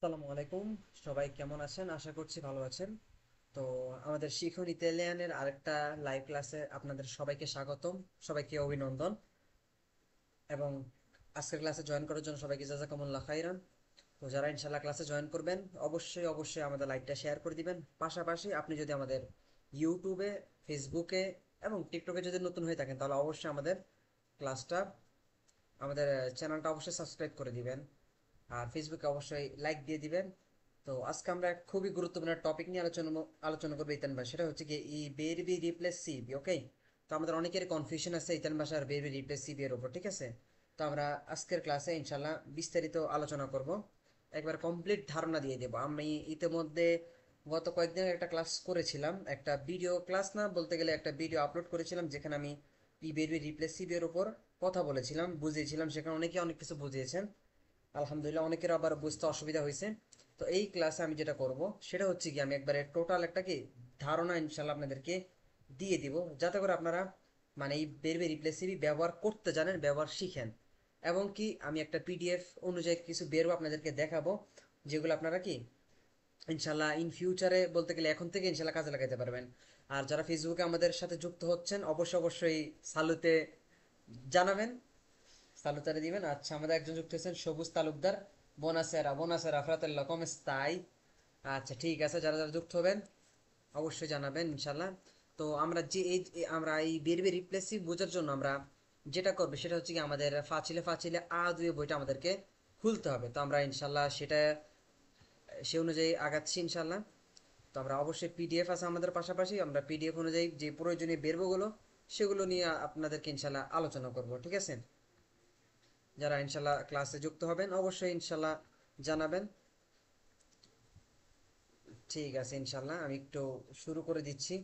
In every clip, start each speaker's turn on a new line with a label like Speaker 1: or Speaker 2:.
Speaker 1: আসসালামু আলাইকুম। সবাই কেমন আছেন? আশা করছি ভালো আছেন। তো আমাদের শিখন ইতালিয়ানের আরেকটা লাইভ ক্লাসে আপনাদের সবাইকে স্বাগতম, সবাইকে অভিনন্দন। এবং আজকের ক্লাসে জয়েন করার জন্য সবাইকে জাযাকামুল্লাহ খাইরান। তো যারা ইনশাল্লাহ ক্লাসে জয়েন করবেন, অবশ্যই অবশ্যই আমাদের লাইভটা শেয়ার করে দিবেন। পাশাপাশি আপনি যদি আমাদের ইউটিউবে, ফেসবুকে এবং টিকটকে যদি নতুন হয়ে থাকেন, তাহলে অবশ্যই আমাদের ক্লাসটা, আমাদের চ্যানেলটা অবশ্যই সাবস্ক্রাইব করে দিবেন। আর ফেসবুকে অবশ্যই লাইক দিয়ে দিবেন। তো আজকে আমরা এক খুবই গুরুত্বপূর্ণ টপিক নিয়ে আলোচনা করবো ইতান ভাই, সেটা হচ্ছে কি ই বেরবি রিপ্লেস সিবি। ওকে, তো আমাদের অনেকের কনফিউশন আছে ইতান ভাষার বেরবি রিপ্লেস সিবি এর উপর, ঠিক আছে? তো আমরা আজকের ক্লাসে ইনশাল্লাহ বিস্তারিত আলোচনা করব, একবার কমপ্লিট ধারণা দিয়ে দেবো। আমি ইতিমধ্যে গত কয়েকদিন একটা ক্লাস করেছিলাম, একটা ভিডিও ক্লাস না বলতে গেলে একটা ভিডিও আপলোড করেছিলাম, যেখানে আমি ই বেরবি রিপ্লেস সিবি এর উপর কথা বলেছিলাম, বুঝিয়েছিলাম। সেখানে অনেকে অনেক কিছু বুঝিয়েছেন, আলহামদুলিল্লাহ। অনেকের আবার বুঝতে অসুবিধা হয়েছে। তো এই ক্লাসে আমি যেটা করব সেটা হচ্ছে কি, আমি একবারে টোটাল একটা কি ধারণা ইনশাল্লাহ আপনাদেরকে দিয়ে দিব, যাতে করে আপনারা মানে এই বেরবে রিপ্লেসিভি ব্যবহার করতে জানেন, ব্যবহার শিখেন। এবং কি আমি একটা পিডিএফ অনুযায়ী কিছু বেরবো আপনাদেরকে দেখাবো, যেগুলো আপনারা কি ইনশাল্লাহ ইন ফিউচারে বলতে গেলে এখন থেকে ইনশাল্লাহ কাজে লাগাতে পারবেন। আর যারা ফেসবুকে আমাদের সাথে যুক্ত হচ্ছেন, অবশ্যই অবশ্যই সালুতে জানাবেন, সালুতারে দিবেন। আচ্ছা, আমাদের একজন যুক্ত হয়েছেন সবুজ তালুকদার। বোনাসেরা বোনাসেরা ফ্রাতেল্লা কমেস তাই। আচ্ছা ঠিক আছে, যারা যারা যুক্ত হবেন অবশ্যই জানাবেন ইনশাল্লাহ। তো আমরা যে আমরা এই বেরবে রিপ্লেসিভ বোঝার জন্য আমরা যেটা করবো সেটা হচ্ছে কি, আমাদের ফাঁচিলে ফাঁচিলে আ দুয়ে বইটা আমাদেরকে খুলতে হবে। তো আমরা ইনশাল্লাহ সেটা সে অনুযায়ী আগাচ্ছি ইনশাল্লাহ। তো আমরা অবশ্যই পিডিএফ আছে আমাদের, পাশাপাশি আমরা পিডিএফ অনুযায়ী যে প্রয়োজনীয় বেরবোগুলো সেগুলো নিয়ে আপনাদেরকে ইনশাল্লাহ আলোচনা করব, ঠিক আছে? যারা ইনশাল্লাহ ক্লাসে যুক্ত হবেন অবশ্যই ইনশাল্লাহ জানাবেন। ঠিক আছে, ইনশাল্লাহ আমি একটু শুরু করে দিচ্ছি।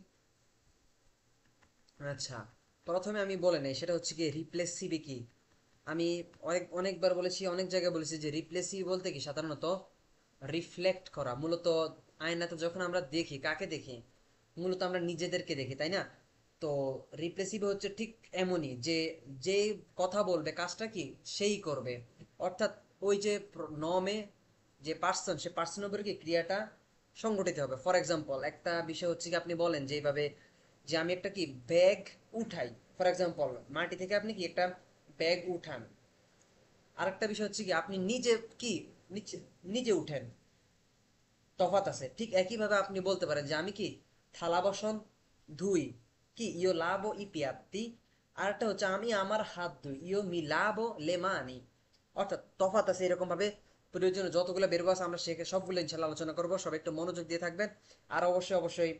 Speaker 1: আচ্ছা, প্রথমে আমি বলে নেই সেটা হচ্ছে কি রিপ্লেসিভি কি। আমি অনেকবার বলেছি, অনেক জায়গায় বলেছি যে রিপ্লেসিভি বলতে কি সাধারণত রিফ্লেক্ট করা। মূলত আয়নাতে যখন আমরা দেখি, কাকে দেখি? মূলত আমরা নিজেদেরকে দেখি, তাই না? তো রিপ্লেসিভ হচ্ছে ঠিক এমনই যে, যে কথা বলবে কাজটা কি সেই করবে। অর্থাৎ ওই যে নমে যে পার্সন, সে পার্সনের উপরে কি ক্রিয়াটা সংগঠিত হবে। ফর এক্সাম্পল একটা বিষয় হচ্ছে কি, আপনি বলেন যে এইভাবে যে আমি একটা কি ব্যাগ উঠাই। ফর এক্সাম্পল মাটি থেকে আপনি কি একটা ব্যাগ উঠান। আরেকটা বিষয় হচ্ছে কি আপনি নিজে কি নিচে নিজে উঠেন, তফাৎ আছে। ঠিক একইভাবে আপনি বলতে পারেন যে আমি কি থালা বাসন ধুই, কি ইয়ো লাভো ই পিয়াত্তি। আর একটা হচ্ছে আমি আমার হাত ধুই, ইয়ো মি লাভো লেমানি। অর্থাৎ তফাৎ আছে। এরকম ভাবে প্রয়োজনে যতগুলো বের আছে আমরা সেখানে সবগুলো ইনশাল্লাহ আলোচনা করবো। সবাই একটু মনোযোগ দিয়ে থাকবেন। আর অবশ্যই অবশ্যই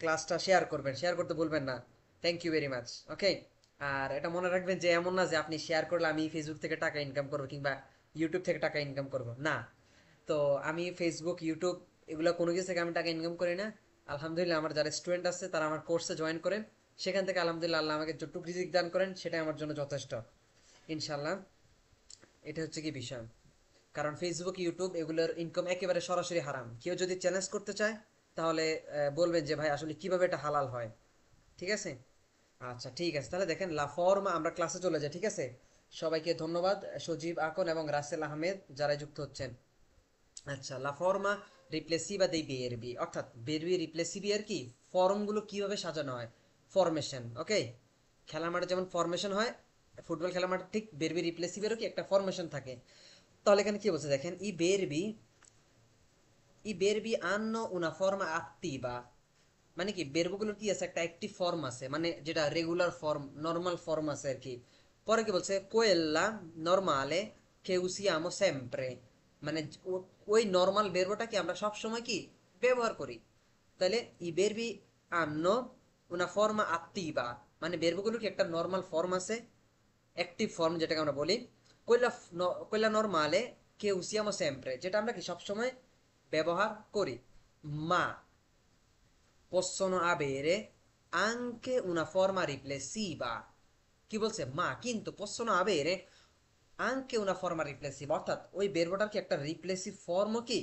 Speaker 1: ক্লাসটা শেয়ার করবেন, শেয়ার করতে ভুলবেন না। Thank you very much. Okay, আর এটা মনে রাখবেন যে এমন না যে আপনি শেয়ার করলে আমি ফেসবুক থেকে টাকা ইনকাম করবো কিংবা ইউটিউব থেকে টাকা ইনকাম করবো, না। তো আমি ফেসবুক, ইউটিউব এগুলো কোনো কিছু থেকে আমি টাকা ইনকাম করি না। আলহামদুলিল্লাহ আমার যারা স্টুডেন্ট আছে তারা আমার কোর্সে জয়েন করেন, সেখান থেকে আলহামদুলিল্লাহ আল্লাহ আমাকে যতটুকু রিজিক দান করেন সেটাই আমার জন্য যথেষ্ট ইনশাল্লাহ। এটা হচ্ছে কি বিষয়, কারণ ফেসবুক, ইউটিউব এগুলোর ইনকাম একেবারে সরাসরি হারাম। কেউ যদি চ্যালেঞ্জ করতে চায় তাহলে বলবেন যে ভাই আসলে কিভাবে এটা হালাল হয়, ঠিক আছে? আচ্ছা ঠিক আছে, তাহলে দেখেন লা ফর্মা, আমরা ক্লাসে চলে যাই, ঠিক আছে? সবাইকে ধন্যবাদ, সজীব আকন এবং রাসেল আহমেদ যারা যুক্ত হচ্ছেন। আচ্ছা, লা ফর্মা রিপ্লেসিভা dei verbi, অর্থাৎ verbi রিপ্লেসিভি এর কি ফর্মগুলো কিভাবে সাজানো হয়, ফরমেশন। ওকে, খেলার মাঠে যেমন ফরমেশন হয়, ফুটবল খেলার মাঠে ঠিক verbi রিপ্লেসিভেরও কি একটা ফরমেশন থাকে। তাহলে এখানে কি বলছে দেখেন, ই verbi hanno una forma attiva। মানে কি বেরবগুলোর কি আছে, একটা অ্যাক্টিভ ফর্ম আছে, মানে যেটা রেগুলার ফর্ম, নর্মাল ফর্ম আছে আর কি। পরে কি বলছে, কোয়েল্লা নরমালে কে উসিয়ামো সেম্প্রে। মানে ওই নর্মাল বেরবোটা কি আমরা সব সময় কি ব্যবহার করি। তাহলে ই বেরবি আন্ন উনা ফর্মা আত্তিবা, মানে বেরবোগুলোর কি একটা নর্মাল ফর্ম আছে, অ্যাক্টিভ ফর্ম যেটাকে আমরা বলি। কইলা কইলা নরমালে কে উসিয়ামো সেম্প্রে, যেটা আমরা কি সব সময় ব্যবহার করি। মা possono avere anche una forma riflessiva। কি বলছে, মা কিন্তু possono avere anche una forma riflessiva, অর্থাৎ ওই বেরবোটার কি একটা রিপ্লেসিভ ফর্মও কি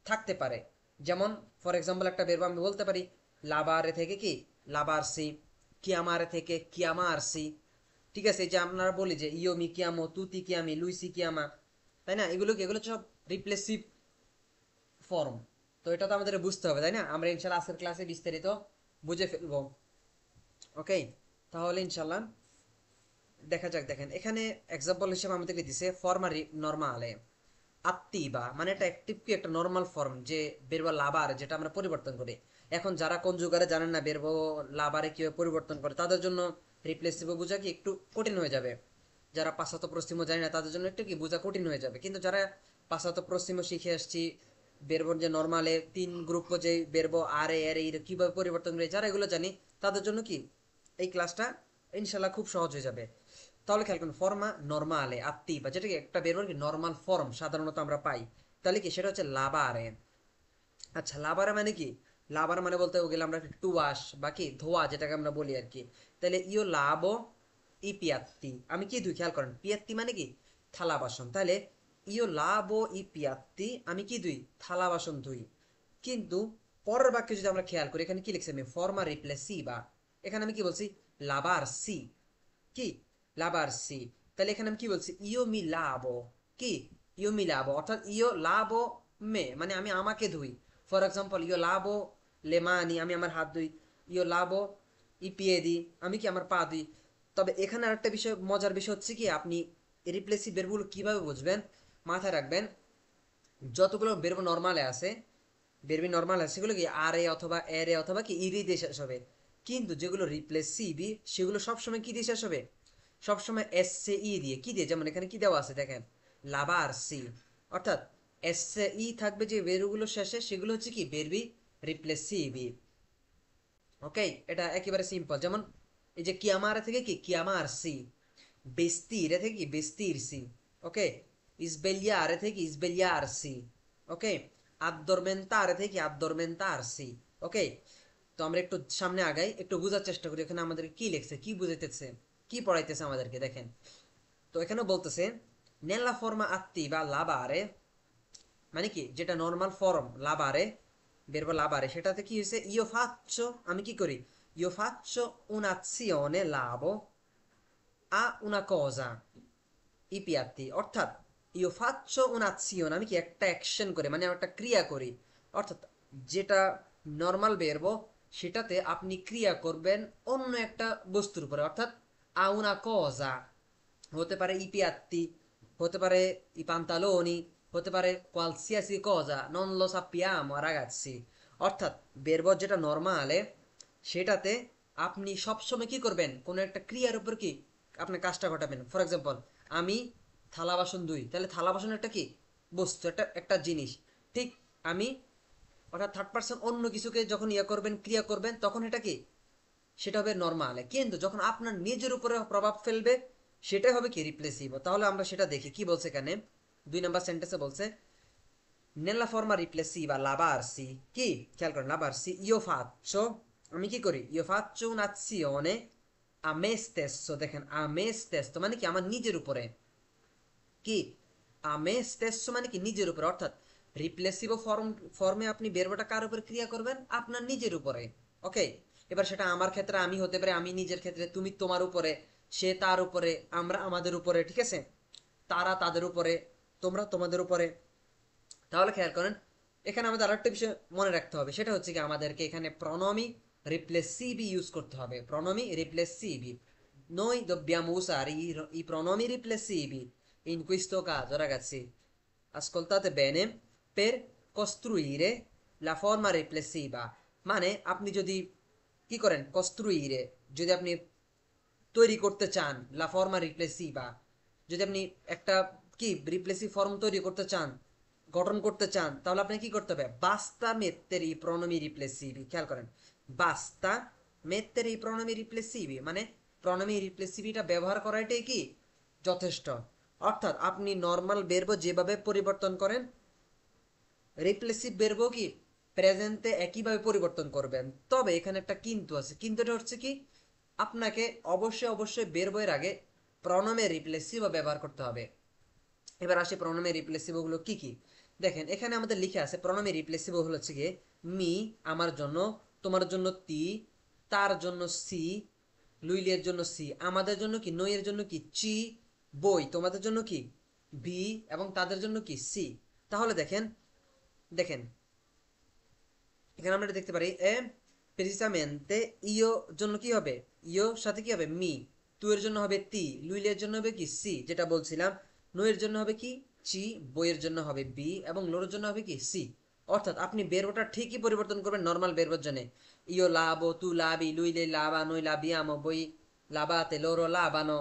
Speaker 1: থাকতে পারে। যেমন ফর এক্সাম্পল একটা বেরবো আমি বলতে পারি লাভারে থেকে কি লাভারসি, কিয়ামারে থেকে কিয়ামারসি। ঠিক আছে, এই যে আপনারা বলি যে ইয়ো মি কিয়ামো, তুতি কিয়ামি, লুইসি কিয়ামা, তাই না? এগুলো কি, এগুলো সব রিপ্লেসিভ ফর্ম। তো এটা তো আমাদের বুঝতে হবে, তাই না? আমরা ইনশাল্লাহ আজকের ক্লাসে বিস্তারিত বুঝে ফেলবো। ওকে, তাহলে ইনশাল্লাহ দেখা যাক। দেখেন এখানে এক্সাম্পল হিসেবে আমাদেরকে দিছে ফর্মা নরমালে attiva, মানে এটা অ্যাক্টিভ কি একটা নর্মাল ফর্ম, যে বেরবো লাবার যেটা আমরা পরিবর্তন করি। এখন যারা কনজুগারে জানেন না বেরবো লাবারে কিভাবে পরিবর্তন করে, তাদের জন্য রিপ্লেসিবল বোঝা কি একটু কঠিন হয়ে যাবে। যারা পাশ্চাত্য পশ্চিমও জানে না তাদের জন্য একটু কি বোঝা কঠিন হয়ে যাবে। কিন্তু যারা পাশ্চাত্য পশ্চিমও শিখে আসছি, বেরবোর যে নর্মালে তিন গ্রুপ যে বেরবো আর এর কিভাবে পরিবর্তন করে, যারা এগুলো জানি তাদের জন্য কি এই ক্লাসটা ইনশাল্লাহ খুব সহজ হয়ে যাবে। তাহলে খেয়াল করুন, ফর্মা নর্মালে আত্মিবা, যেটা কি একটা বের কি নর্মাল ফর্ম সাধারণত আমরা পাই, তাহলে কি সেটা হচ্ছে লাবারে। আচ্ছা, লাবারে মানে কি? লাবার মানে বলতে গেলে আমরা টু ওয়াশ বা কি ধোয়া যেটাকে আমরা বলি আর কি। তাহলে ইও লাবো ই পিয়াত্তি, আমি কি দুই, খেয়াল করেন পিয়াত্তি মানে কি থালা বাসন। তাহলে ইও লাবো ই পিয়াত্তি, আমি কি দুই থালা বাসন ধুই। কিন্তু পরের বাক্যে যদি আমরা খেয়াল করি, এখানে কি লিখছি আমি ফর্মা রিপ্লেসিবা, এখানে আমি কি বলছি লাবার সি, কি লাভারসি। তাহলে এখানে আমি কি বলছি ইও মি লাভো, কি ইও মি লাভো, অর্থাৎ ইও লাভো মে মানে আমি আমাকে ধুই। ফর এক্সাম্পল ইও লাভো লে মানি, আমি আমার হাত ধুই। ইও লাভো ই পিয়েদি, আমি কি আমার পা ধুই। তবে এখানে আরেকটা বিষয়, মজার বিষয় হচ্ছে কি, আপনি রিপ্লেসিভ বেরগুলো কিভাবে বুঝবেন মাথায় রাখবেন। যতগুলো বেরব নর্মালে আছে, বেরবি নর্মাল আছে সেগুলো কি আর এ অথবা এর এ অথবা কি ইরি দিয়ে শেষ হবে। কিন্তু যেগুলো রিপ্লেসিবি সেগুলো সবসময় কি দিয়ে শেষ হবে, সবসময় এস সে ই দিয়ে। কি দিয়ে? যেমন এখানে কি দেওয়া আছে দেখেন, লাবার সি, অর্থাৎ এস সে ই থাকবে যে বেরগুলো শেষে, সেগুলো হচ্ছে কি বেরবি রিপ্লেসিবি। ওকে, এটা একেবারে সিম্পল। যেমন এই যে কিয়ামারে থেকে কি কিয়ামার সি, vestire থেকে কি vestirsi, ওকে, sbagliare থেকে sbagliarsi, ওকে, addormentare থেকে addormentarsi, ওকে। তো আমরা একটু সামনে আগাই, একটু বোঝার চেষ্টা করি এখানে আমাদের কি লিখছে, কি বুঝাইতেছে, কি পড়াইতেছে আমাদেরকে দেখেন। তো এখানে বলতেছে nella forma attiva lavare, মানে কি যেটা নর্মাল ফর্ম লাভারে, বেরবো লাভারে, সেটাতে কি হয়েছে ইও ফাচ্ছো, আমি কি করি ইও ফাচ্ছো un'azione lavo a una cosa ই পিয়াত্তি, অর্থাৎ ইও ফাচ্ছো un'azione, আমি কি একটা অ্যাকশন করে মানে আমি একটা ক্রিয়া করি। অর্থাৎ যেটা নর্মাল বেরবো সেটাতে আপনি ক্রিয়া করবেন অন্য একটা বস্তুর উপরে, অর্থাৎ a una cosa, হতে পারে ই পিয়াত্তি, হতে পারে ই pantaloni, হতে পারে qualsiasi cosa non lo sappiamo ragazzi। অর্থাৎ বেরবো যেটা নর্মালে সেটাতে আপনি সবসময় কি করবেন, কোনো একটা ক্রিয়ার উপর কি আপনি কাজটা ঘটাবেন। ফর এক্সাম্পল আমি থালা বাসন ধুই, তাহলে থালা বাসন একটা কি বস্তু, একটা একটা জিনিস। ঠিক আমি, অর্থাৎ থার্ড পার্সন অন্য কিছুকে যখন ইয়ে করবেন ক্রিয়া করবেন তখন এটা কি সেটা হবে নর্মালে। কিন্তু যখন আপনার নিজের উপরে প্রভাব ফেলবে সেটাই হবে কি রিপ্লেসিভ। তাহলে আমরা সেটা দেখি কি বলছে এখানে 2 নম্বর সেন্টেন্সে বলছে nella forma riflessiva lavarsi, কি খেয়াল করেন lavarsi io faccio, আমি কি করি io faccio un'azione a me stesso, দেখেন a me stesso মানে কি আমার নিজের উপরে, কি a me stesso মানে কি নিজের উপরে। অর্থাৎ রিপ্লেসিভ ফর্মে আপনি বেরবোটা কার উপরে ক্রিয়া করবেন, আপনার নিজের উপরে। ওকে, এবার সেটা আমার ক্ষেত্রে আমি হতে পারে, আমি নিজের ক্ষেত্রে তুমি তোমার উপরে, সে তার উপরে, আমরা আমাদের উপরে, ঠিক আছে, তারা তাদের উপরে, তোমরা তোমাদের উপরে। তাহলে খেয়াল করেন এখানে আমাদের আরেকটা বিষয় মনে রাখতে হবে, সেটা হচ্ছে কি আমাদেরকে এখানে প্রনমি রিপ্লেসিভি ইউজ করতে হবে। প্রনমি রিপ্লেসিভি, noi dobbiamo usare i pronomi riflessivi in questo caso ragazzi, ascoltate bene, per costruire la forma riflessiva। মানে আপনি যদি কি করেন কস্ট্রুইরে, যদি আপনি তৈরি করতে চান লা ফর্মা রিপ্লেসিভা, যদি আপনি একটা কি রিপ্লেসিভ ফর্ম তৈরি করতে চান, গঠন করতে চান, তাহলে আপনি কি করতে হবে বাস্তা মেত্তের ই প্রণমি রিপ্লেসিভি। খেয়াল করেন বাস্তা মেত্তের এই প্রণমি রিপ্লেসিভি মানে প্রণমি রিপ্লেসিভিটা ব্যবহার করাটাই কি যথেষ্ট। অর্থাৎ আপনি নর্মাল বেরবো যেভাবে পরিবর্তন করেন, রিপ্লেসিভ বেরবো কি প্রেজেন্টে একইভাবে পরিবর্তন করবেন। তবে এখানে একটা কিন্তু আছে, কিন্তুটা হচ্ছে কি আপনাকে অবশ্যই অবশ্যই বেরবো এর আগে প্রণমে রিপ্লেসিভ ব্যবহার করতে হবে। এবার আসি প্রণমে রিপ্লেসিভ গুলো কি কি। দেখেন এখানে আমাদের লিখে আছে প্রণমে রিপ্লেসিভ হলো হচ্ছে গিয়ে মি আমার জন্য, তোমার জন্য তি, তার জন্য সি, লুইলের জন্য সি, আমাদের জন্য কি নইয়ের জন্য কি চি, বই তোমাদের জন্য কি বি, এবং তাদের জন্য কি সি। তাহলে দেখেন দেখেন এখানে আমরা দেখতে পারি প্রিসামেন্তে ইও জন্য কি হবে, ইও সাথে কি হবে মি, তু এর জন্য হবে তি, লুইলের জন্য হবে কি সি, যেটা বলছিলাম, নয়ের জন্য হবে কি চি, বইয়ের জন্য হবে বি, এবং লোর জন্য হবে কি সি। অর্থাৎ আপনি বেরবোটা ঠিকই পরিবর্তন করবেন নর্মাল বেরবোর জন্য, ইও লাবো, তু লাবি, লুইলে লাবা, নই লাবিয়ামো, বই লাবাতে, লোরো লাবানো,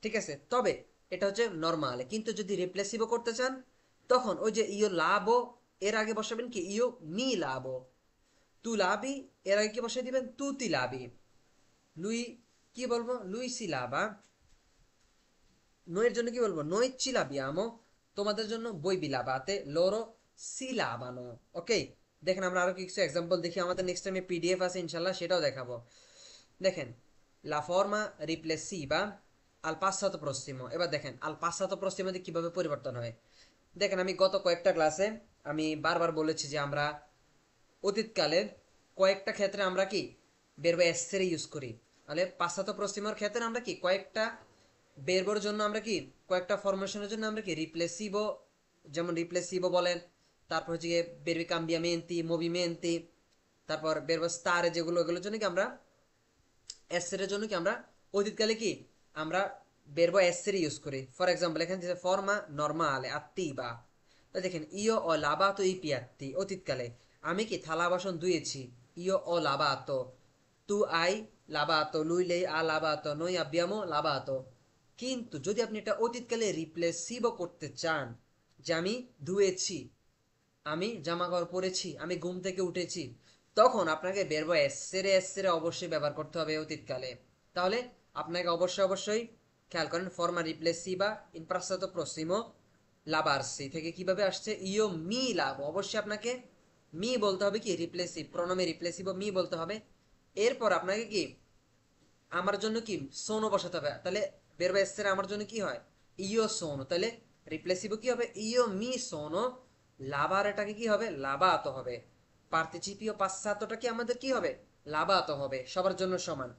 Speaker 1: ঠিক আছে। তবে এটা হচ্ছে নর্মালে, কিন্তু যদি রিপ্লেসিভও করতে চান তখন ওই যে ইও লাবো এর আগে বসাবেন কি ইও মি লাবো, তু লাবি এর আগে কি বসাই দিবেন তু তি লাবি, লুই কি বলবো লুই সি লাবা, নয়ের জন্য কি বলবো নই চিলাবিয়ামো, তোমাদের জন্য বই বিলাবাতে, লোরো সিলাবানো। ওকে, দেখেন আমরা আরো কিছু এক্সাম্পল দেখি, আমাদের নেক্সট টাইমে পিডিএফ আছে ইনশাল্লাহ, সেটাও দেখাবো। দেখেন লা ফর্মা রিপ্লেসিভা আল পাসাতো প্রসিমো, এবার দেখেন আল পাসাতো প্রসিমোতে কিভাবে পরিবর্তন হয়। দেখেন আমি গত কয়েকটা ক্লাসে আমি বারবার বলেছি যে আমরা অতীতকালের কয়েকটা ক্ষেত্রে আমরা কি বেরবো এসের ইউজ করি, তাহলে পাশ্চাত্য পশ্চিমের ক্ষেত্রে আমরা কি কয়েকটা বেরবোর জন্য আমরা কি কয়েকটা ফরমেশনের জন্য আমরা কি রিপ্লেসিভো, যেমন রিপ্লেসিভো বলেন, তারপর হচ্ছে গিয়ে বেরবি কাম্বিয়ামেন্তি, মুভিমেন্তি, তারপর বেরবো স্টারে, যেগুলো এগুলোর জন্য কি আমরা এসের জন্য কি আমরা অতীতকালে কি আমরা বেরবো এসের ইউজ করি। ফর এক্সাম্পল এখানে ফর্মা নর্মালে আত্তিবা, তো দেখেন ইও ও লাবাতো ই পিয়াত্তি, অতীতকালে আমি কি থালা বাসন ধুয়েছি, ইও ও লাবাতো, তু আই লাবাতো, লুইলে আ লাবাতো, নই আব্বিয়ামো লাবাতো। কিন্তু যদি আপনি এটা অতীতকালে রিপ্লেসিভও করতে চান, যে আমি ধুয়েছি, আমি জামা কাপড় পরেছি, আমি ঘুম থেকে উঠেছি, তখন আপনাকে বেরবো এসেরে, এসেরে অবশ্যই ব্যবহার করতে হবে অতীতকালে। তাহলে আপনাকে অবশ্যই অবশ্যই খেয়াল করেন ফর্মা রিপ্লেসিভা ইন passato prossimo লাভারসি থেকে কিভাবে আসছে ইও মি লাভ, অবশ্যই আপনাকে মি বলতে হবে, কি রিপ্লেসিভ প্রণমে রিপ্লেসিভ মি বলতে হবে। এরপর আপনাকে কি আমার জন্য কি সোনো বসাতে হবে, তাহলে বেরবে এসের আমার জন্য কি হয় ইও সোনো, তাহলে রিপ্লেসিভ কি হবে ইও মি সোনো, লাভার এটাকে কি হবে লাভাতো হবে, পার্টিসিপিও পাশ্চাত্যটা কি আমাদের কি হবে লাভাতো হবে, সবার জন্য সমান।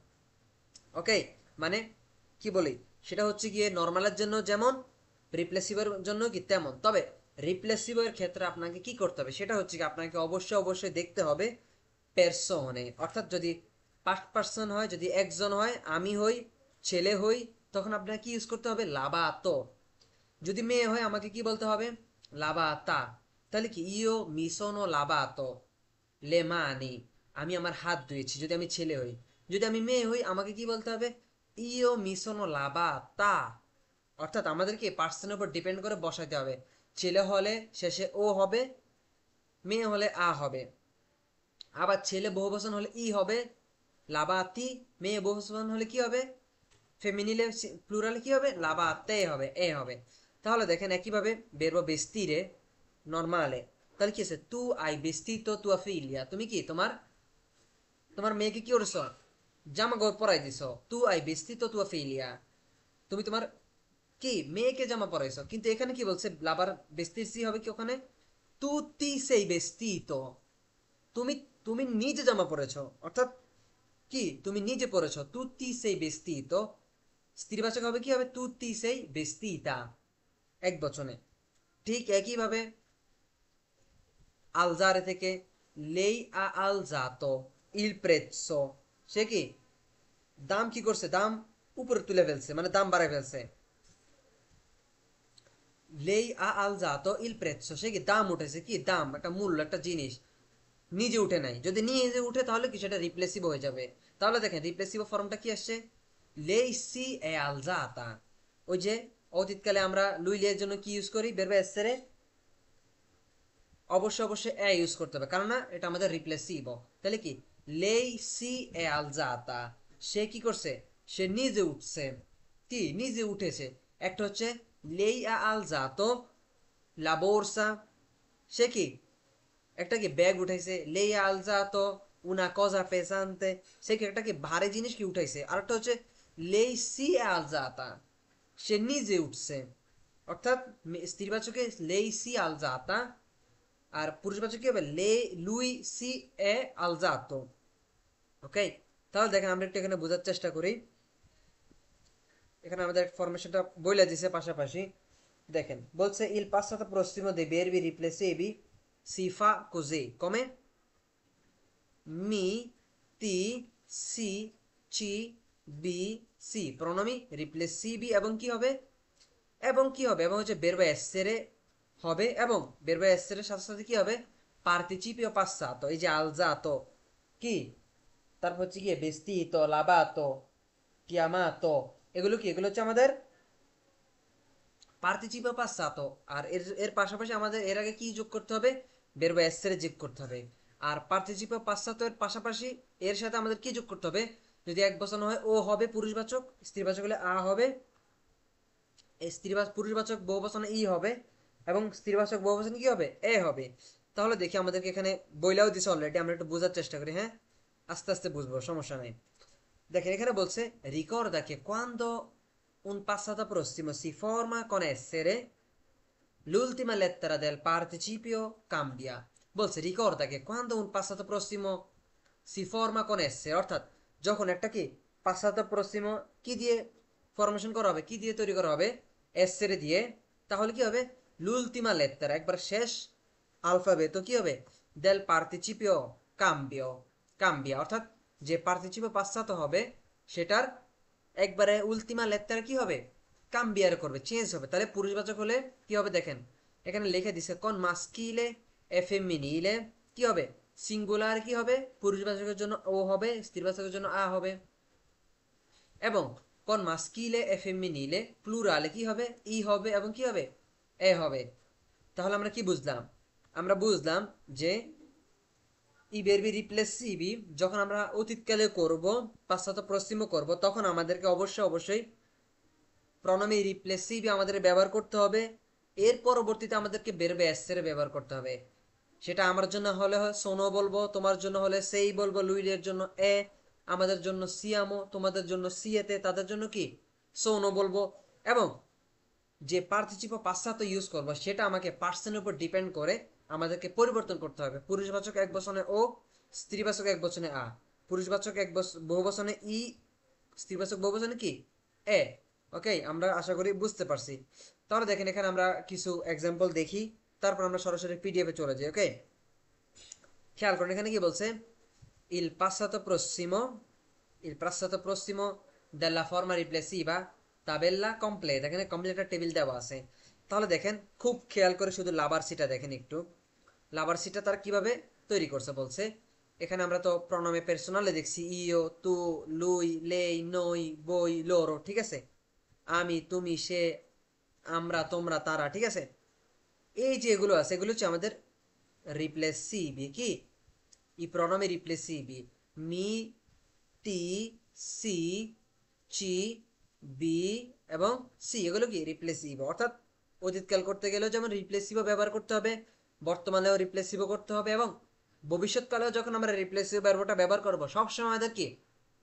Speaker 1: ওকে, মানে কি বলি সেটা হচ্ছে গিয়ে নর্মালের জন্য যেমন, রিপ্লেসিভের জন্য কি তেমন। তবে রিপ্লেসিভের ক্ষেত্রে আপনাকে কি করতে হবে সেটা হচ্ছে কি আপনাকে অবশ্যই অবশ্যই দেখতে হবে পেরসনে, অর্থাৎ যদি ফার্স্ট পার্সন হয়, যদি একজন হয়, আমি হই, ছেলে হই, তখন আপনাকে কি ইউজ করতে হবে লাবাতো। যদি মেয়ে হয় আমাকে কি বলতে হবে লাবাতা, তাহলে কি ইও মিসোনো লাবাতো লে মানি, আমি আমার হাত ধুয়েছি যদি আমি ছেলে হই। যদি আমি মেয়ে হই আমাকে কি বলতে হবে ইও মিসোনো লাবাতা, অর্থাৎ আমাদেরকে পার্সনের উপর ডিপেন্ড করে বসাইতে হবে, ছেলে হলে শেষে ও হবে, মেয়ে হলে আ হবে, আবার ছেলে বহুবচন হলে ই হবে লাবাতি, মেয়ে বহুবচন হলে কি হবে ফেমিনিলে প্লুরালে কি হবে লাবাতে হবে, এ হবে। তাহলে দেখেন একইভাবে বেরবো বেস্তিরে নর্মালে, তাহলে কি আছে তু আই বেস্তিতো তুয়া ফিলিয়া, তুমি কি তোমার তোমার মেয়েকে কি করেছো জামা কাপড় পরাই দিছো, তু আই বেস্তিতো তুয়া ফিলিয়া, তুমি তোমার কি মেয়েকে জামা পরাইছো, কিন্তু এখানে কি বলছে লাবার বেস্তিসি হবে কি ওখানে তু তি সেই বেস্তিতো, তুমি তুমি নিজে জামা পরেছো, অর্থাৎ কি তুমি নিজে পরেছো, তুতি সেই বেস্তিতো, স্ত্রীবাচক হবে কি হবে তুতি সেই বেস্তিতা, এক বচনে। ঠিক একইভাবে আলজারে থেকে লেই আ আলজাতো ইল প্রেজসো, সে কি দাম কি করছে দাম উপরে তুলে ফেলছে, মানে দাম বাড়ায় ফেলছে, লেই আ আলজাতো ইল প্রেজসো, সে কি দাম উঠেছে, কি দাম একটা মূল্য একটা জিনিস নিজে উঠে নাই, যদি নিজে উঠে তাহলে কি সেটা রিপ্লেসিভ হয়ে যাবে। তাহলে দেখেন রিপ্লেসিভ ফর্মটা কি আসছে লেইসি এ আলজাতা, ওই যে অতীতকালে আমরা লুইলের জন্য কি ইউজ করি বেরবে এসেরে, অবশ্যই অবশ্যই এ ইউজ করতে হবে, কারণ না এটা আমাদের রিপ্লেসিভ। তাহলে কি লেইসি এ আলজাতা, সে কি করছে সে নিজে উঠছে, কি নিজে উঠেছে। একটা হচ্ছে লেই আ আলজাতো লা বোরসা, সে কি একটা কি ব্যাগ উঠাইছে, লেইয়া আলজাতো উনা কজা পেসান্তে, সে কি একটা কি ভারী জিনিস কি উঠাইছে। আর একটা হচ্ছে লেই সি আলজাতা, সে নিজে উঠছে, অর্থাৎ স্ত্রীবাচকে লেই সি আলজাতা, আর পুরুষবাচক কি হবে লে লুই সি এ আলজাতো। ওকে, তাহলে দেখেন আমরা একটু এখানে বোঝার চেষ্টা করি, এখানে আমাদের ফরমেশনটা বইলা দিছে পাশাপাশি। দেখেন বলছে il passato prossimo dei verbi riflessivi si fa così come মি, তি, সি, চি, বি, সি। প্রণামী রিপ্লেস সি বি এবং কি হবে, এবং হচ্ছে verbo essere হবে, এবং verbo essere এর সাথে সাথে কি হবে, participio passato, এই যে alzato কি, তারপর হচ্ছে কি vestito, lavato, chiamato, এগুলো কি, এগুলো হচ্ছে আমাদের পার্টিসিপেও passato। আর এর এর পাশাপাশি আমাদের এর আগে কি যোগ করতে হবে, verbo essere যোগ করতে হবে। আর পার্টিসিপেও passato এর পাশাপাশি এর সাথে আমাদের কি যোগ করতে হবে, যদি এক বচন হয় ও হবে পুরুষবাচক, স্ত্রীবাচক হলে আ হবে, পুরুষবাচক বহুবচনে ই হবে, এবং স্ত্রীবাচক বহুবচনে কি হবে, এ হবে। তাহলে দেখি আমাদেরকে এখানে বইলাও দিছে অলরেডি, আমরা একটু বোঝার চেষ্টা করি, হ্যাঁ, আস্তে আস্তে বুঝবো, সমস্যা নাই। দেখেন এখানে বলছে ricorda che quando un passato prossimo si forma con essere, l'ultima lettera del participio cambia। বলছে ricorda che quando un passato prossimo si forma con essere, অর্থাৎ যখন একটা কি passato prossimo কি দিয়ে ফরমেশন করা হবে, কি দিয়ে তৈরি করা হবে, essere দিয়ে, তাহলে কি হবে, l'ultima lettera একবার শেষ আলফাবেটো কি হবে, del participio cambio, cambia, অর্থাৎ যে পার্টিসিপো পাশ্চাত্য হবে সেটার একবারে উল্টিমা লেত্তার কি হবে, কাম্বিয়ার করবে, চেঞ্জ হবে। তাহলে পুরুষবাচক হলে কি হবে, দেখেন এখানে লিখে দিছে কোন মাস্কিলে এ ফেমিনিলে কি হবে, সিঙ্গুলার কি হবে, পুরুষবাচকের জন্য ও হবে, স্ত্রীবাচকের জন্য আ হবে, এবং কোন মাস্কিলে এ ফেমিনিলে প্লুরালে কি হবে, ই হবে, এবং কি হবে, এ হবে। তাহলে আমরা কি বুঝলাম, আমরা বুঝলাম যে ই বেরবি রিপ্লেসিবি যখন আমরা অতীতকালে করব, পাশ্চাত্য পশ্চিম করব, তখন আমাদেরকে অবশ্যই অবশ্যই প্রণমী রিপ্লেসিবি আমাদের ব্যবহার করতে হবে। এর পরবর্তীতে আমাদেরকে বেরবে এসের ব্যবহার করতে হবে। সেটা আমার জন্য হলে সোনো বলবো, তোমার জন্য হলে সেই বলবো, লুইলের জন্য এ, আমাদের জন্য সিয়ামো, তোমাদের জন্য সিয়েতে, তাদের জন্য কি সোনো বলবো। এবং যে পার্টিসিপো পাশ্চাত্য ইউজ করবো সেটা আমাকে পার্সনের উপর ডিপেন্ড করে আমাদেরকে পরিবর্তন করতে হবে। পুরুষবাচক এক বচনে ও, স্ত্রীবাচক এক বচনে আ, পুরুষবাচক এক বহুবচনে ই, স্ত্রীবাচক বহুবচনে কি এ। ওকে, আমরা আশা করি বুঝতে পারছি। তাহলে দেখেন এখানে আমরা কিছু এক্সাম্পল দেখি, তারপর আমরা সরাসরি পিডিএফ এ চলে যাই। ওকে, খেয়াল করেন এখানে কি বলছে, il passato prossimo, il passato prossimo della forma riflessiva tabella completa, এখানে কমপ্লিট একটা টেবিল দেওয়া আছে। তাহলে দেখেন খুব খেয়াল করে শুধু লাভার্সিটা দেখেন একটু, লাভার্সিটা তার কিভাবে তৈরি করছে বলছে। এখানে আমরা তো প্রণমে পার্সোনালে দেখছি ইও, তু, লুই, লেই, নই, বই, লোরো, ঠিক আছে, আমি, তুমি, সে, আমরা, তোমরা, তারা, ঠিক আছে। এই যে এগুলো আছে এগুলো হচ্ছে আমাদের রিপ্লেসিবি, কি i pronomi riflessivi mi, ti, si, ci, B এবং সি, এগুলো কি রিপ্লেসিভ। অর্থাৎ অতীতকাল করতে গেলেও যেমন রিপ্লেসিভও ব্যবহার করতে হবে, বর্তমানেও রিপ্লেসিভও করতে হবে, এবং ভবিষ্যৎকালেও যখন আমরা রিপ্লেসিভ ভার্বটা ব্যবহার করব সবসময় আমাদের কি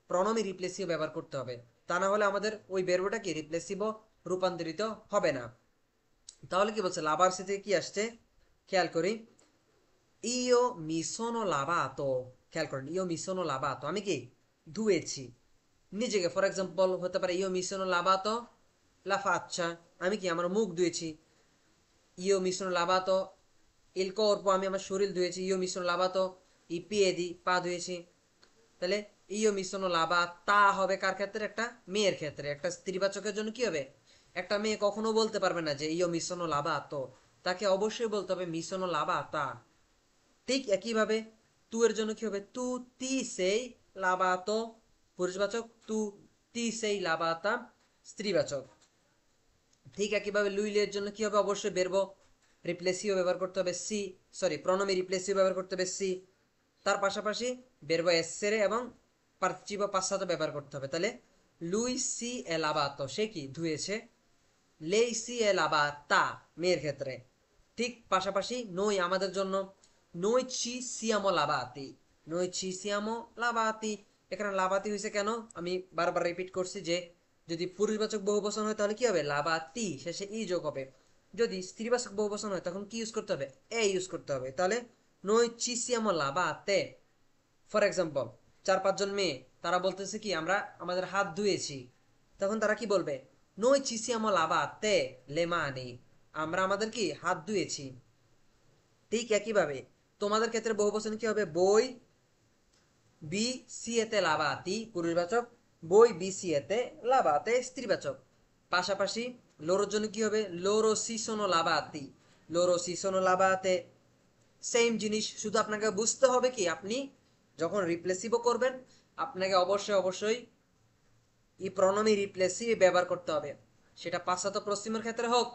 Speaker 1: প্রণমি রিপ্লেসিভ ব্যবহার করতে হবে। তা না হলে আমাদের ওই ভার্বটা কি রিপ্লেসিভও রূপান্তরিত হবে না। তাহলে কি বলছে, লাভার্সি থেকে কি আসছে, খেয়াল করি, ইও মি সোনো লাভাতো, খেয়াল করেন, ইও মি সোনো লাভাতো, আমি কি ধুয়েছি নিজেকে। ফর এক্সাম্পল হতে পারে ইও মি সোনো লাভাতো লা ফাচ্চা, আমি কি আমার মুখ ধুয়েছি। ইও মি সোনো লাভাতো ইল কর্পো, আমি আমার শরীর ধুয়েছি। ইও মি সোনো লাভাতো ই পিয়েদি, পা ধুয়েছি। তাহলে ইও মি সোনো লাভা তা হবে কার ক্ষেত্রে, একটা মেয়ের ক্ষেত্রে। একটা স্ত্রীবাচকের জন্য কি হবে, একটা মেয়ে কখনো বলতে পারবে না যে ইও মি সোনো লাভা তো, তাকে অবশ্যই বলতে হবে মি সোনো লাভা তা। ঠিক একইভাবে তু এর জন্য কি হবে, তু তি সেই লাবাতো পুরুষবাচক, তু তি সেই লাবাতা স্ত্রীবাচক। ঠিক একইভাবে লুইলের জন্য কি হবে, অবশ্যই বেরবো রিপ্লেসিও ব্যবহার করতে হবে সি, সরি প্রণমি রিপ্লেসিও ব্যবহার করতে হবে সি, তার পাশাপাশি বেরবো এসেরে এবং পার্থিব পাশ্চাত্য ব্যবহার করতে হবে। তাহলে লুই সি এলাবাতো, সে কি ধুয়েছে, লেই সি এলাবাতা মেয়ের ক্ষেত্রে। ঠিক পাশাপাশি নই আমাদের জন্য, noi ci siamo lavati, noi ci siamo lavati। এখানে লাভাতি হয়েছে কেন, আমি বারবার রিপিট করছি যে যদি পুরুষবাচক বহুবচন হয় তাহলে কি হবে, লাভাতি শেষে ই যোগ হবে। যদি স্ত্রীবাচক বহুবচন হয় তখন কি ইউজ করতে হবে, এ ইউজ করতে হবে। তাহলে noi ci siamo lavate। For example 4-5 জন মেয়ে তারা বলতেছে কি আমরা আমাদের হাত ধুয়েছি, তখন তারা কি বলবে, noi ci siamo lavate le mani, আমরা আমাদের কি হাত ধুয়েছি। ঠিক একইভাবে তোমাদের ক্ষেত্রে বহুবচন কি হবে, বই, বি সি এতে লাভাতি পুরুষবাচক, বই বি সি এতে লাভাতে স্ত্রীবাচক। পাশাপাশি লোরোর জন্য কি হবে? লোরো সি সোনো লাভাতি, লোরো সি সোনো লাভাতে সেম জিনিস, শুধু আপনাকে বুঝতে হবে কি আপনি যখন রিপ্লেসিভও করবেন আপনাকে অবশ্যই অবশ্যই ই প্রণমী রিপ্লেসিভ ব্যবহার করতে হবে, সেটা পাশ্চাত্য পশ্চিমের ক্ষেত্রে হোক,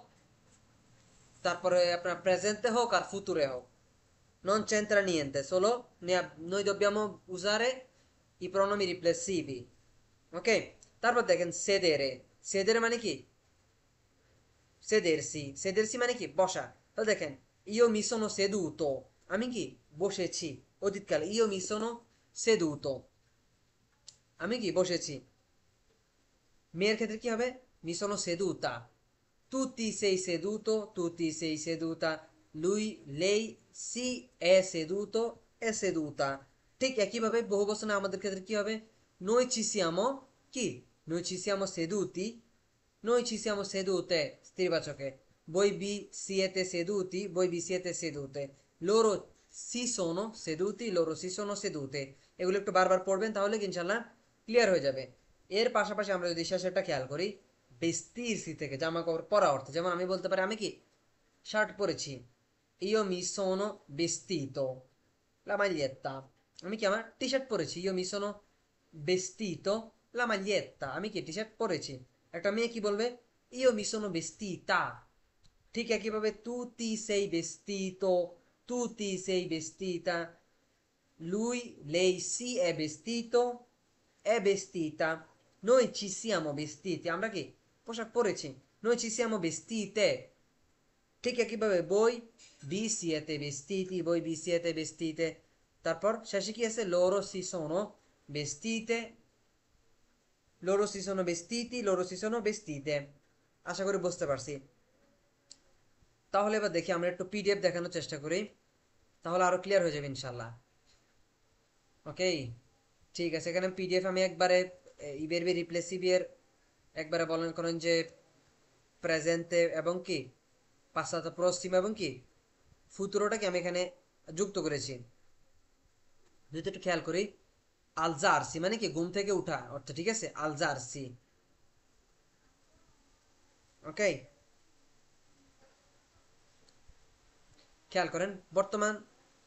Speaker 1: তারপরে আপনার প্রেজেন্টে হোক আর ফুতুরে হোক। non c'entra niente, solo noi dobbiamo usare i pronomi riflessivi, ok? তারপর দেখেন sedere, sedere মানে কি? sedersi, sedersi মানে কি? বসা। তাহলে দেখেন io mi sono seduto, আমি কি বসেছি, অতীতকালে io mi sono seduto, আমি কি বসেছি। মেয়ের ক্ষেত্রে কি হবে? mi sono seduta, tu ti sei seduto, tu ti sei seduta, lui lei si è seduto, è seduta। ঠিক একইভাবে বহু বচনে আমাদের ক্ষেত্রে কি হবে? noi ci siamo কি? noi ci siamo seduti, noi ci siamo sedute স্ত্রীবাচকে, voi vi siete seduti, voi vi siete sedute, loro si sono seduti, loro si sono sedute। এগুলো একটু বারবার পড়বেন তাহলে ইনশাল্লাহ ক্লিয়ার হয়ে যাবে। এর পাশাপাশি আমরা যদি শেষেরটা খেয়াল করি, vestirsi থেকে জামা কাপড় পরা অর্থ, যেমন আমি বলতে পারি আমি কি শার্ট পরেছি, io mi sono vestito la maglietta, আমি কি আমার টি শার্ট পরেছি, io mi sono vestito la maglietta, আমি কি টি শার্ট পরেছি। একটা মেয়ে কি বলবে? io mi sono vestita। ঠিক একইভাবে tu ti sei vestito, tu ti sei vestita, lui lei si è vestito, è vestita, noi ci siamo vestiti, আমরা কি পোশাক পরেছি, noi ci siamo vestite। ঠিক একইভাবে voi vi siete vestiti, voi vi siete vestite। তারপর শেষে কি আছে? loro si sono vestite, loro si sono vestiti, loro si sono vestite। আশা করি বুঝতে পারছি। তাহলে এবার দেখি আমরা একটু পিডিএফ দেখানোর চেষ্টা করি, তাহলে আরো ক্লিয়ার হয়ে যাবে ইনশাল্লাহ। ওকে, ঠিক আছে। এখানে পিডিএফ আমি একবারে ইবেরবি রিপ্লেসিভিয়ের একবারে বলেন করেন যে প্রেজেন্টে এবং কি পাশ্চাত্য পশ্চিম এবং কি ফুতুরোটাকে আমি এখানে যুক্ত করেছি। যদি একটু খেয়াল করি, আলজারসি মানে কি ঘুম থেকে উঠা অর্থ, ঠিক আছে? আলজারসি, ওকে। খেয়াল করেন বর্তমান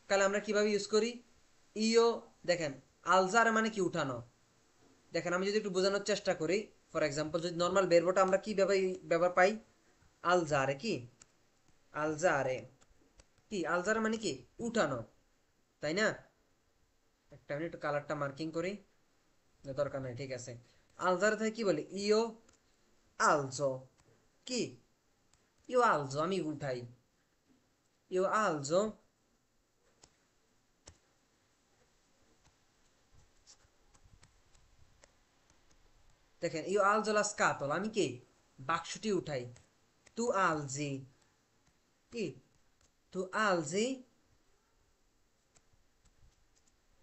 Speaker 1: কালে আমরা কিভাবে ইউজ করি। ইও দেখেন আলজার মানে কি উঠানো। দেখেন আমি যদি একটু বোঝানোর চেষ্টা করি, ফর এক্সাম্পল যদি নর্মাল বেরবোটা আমরা কি ব্যবহার পাই, আলজারে কি, আলজারে কি, আলজারে মানে কি উঠানো, তাই না? একটা মিনিট একটু কালারটা মার্কিং করি, দরকার নাই, ঠিক আছে। আলজারে থেকে কি বলি? ইও আলজো কি, ইও আলজো আমি উঠাই, ইও আলজো। দেখেন ইও আলজো লা স্কাতোলা, আমি কি বাক্সটি উঠাই। তু আলজি কি, তু আলজি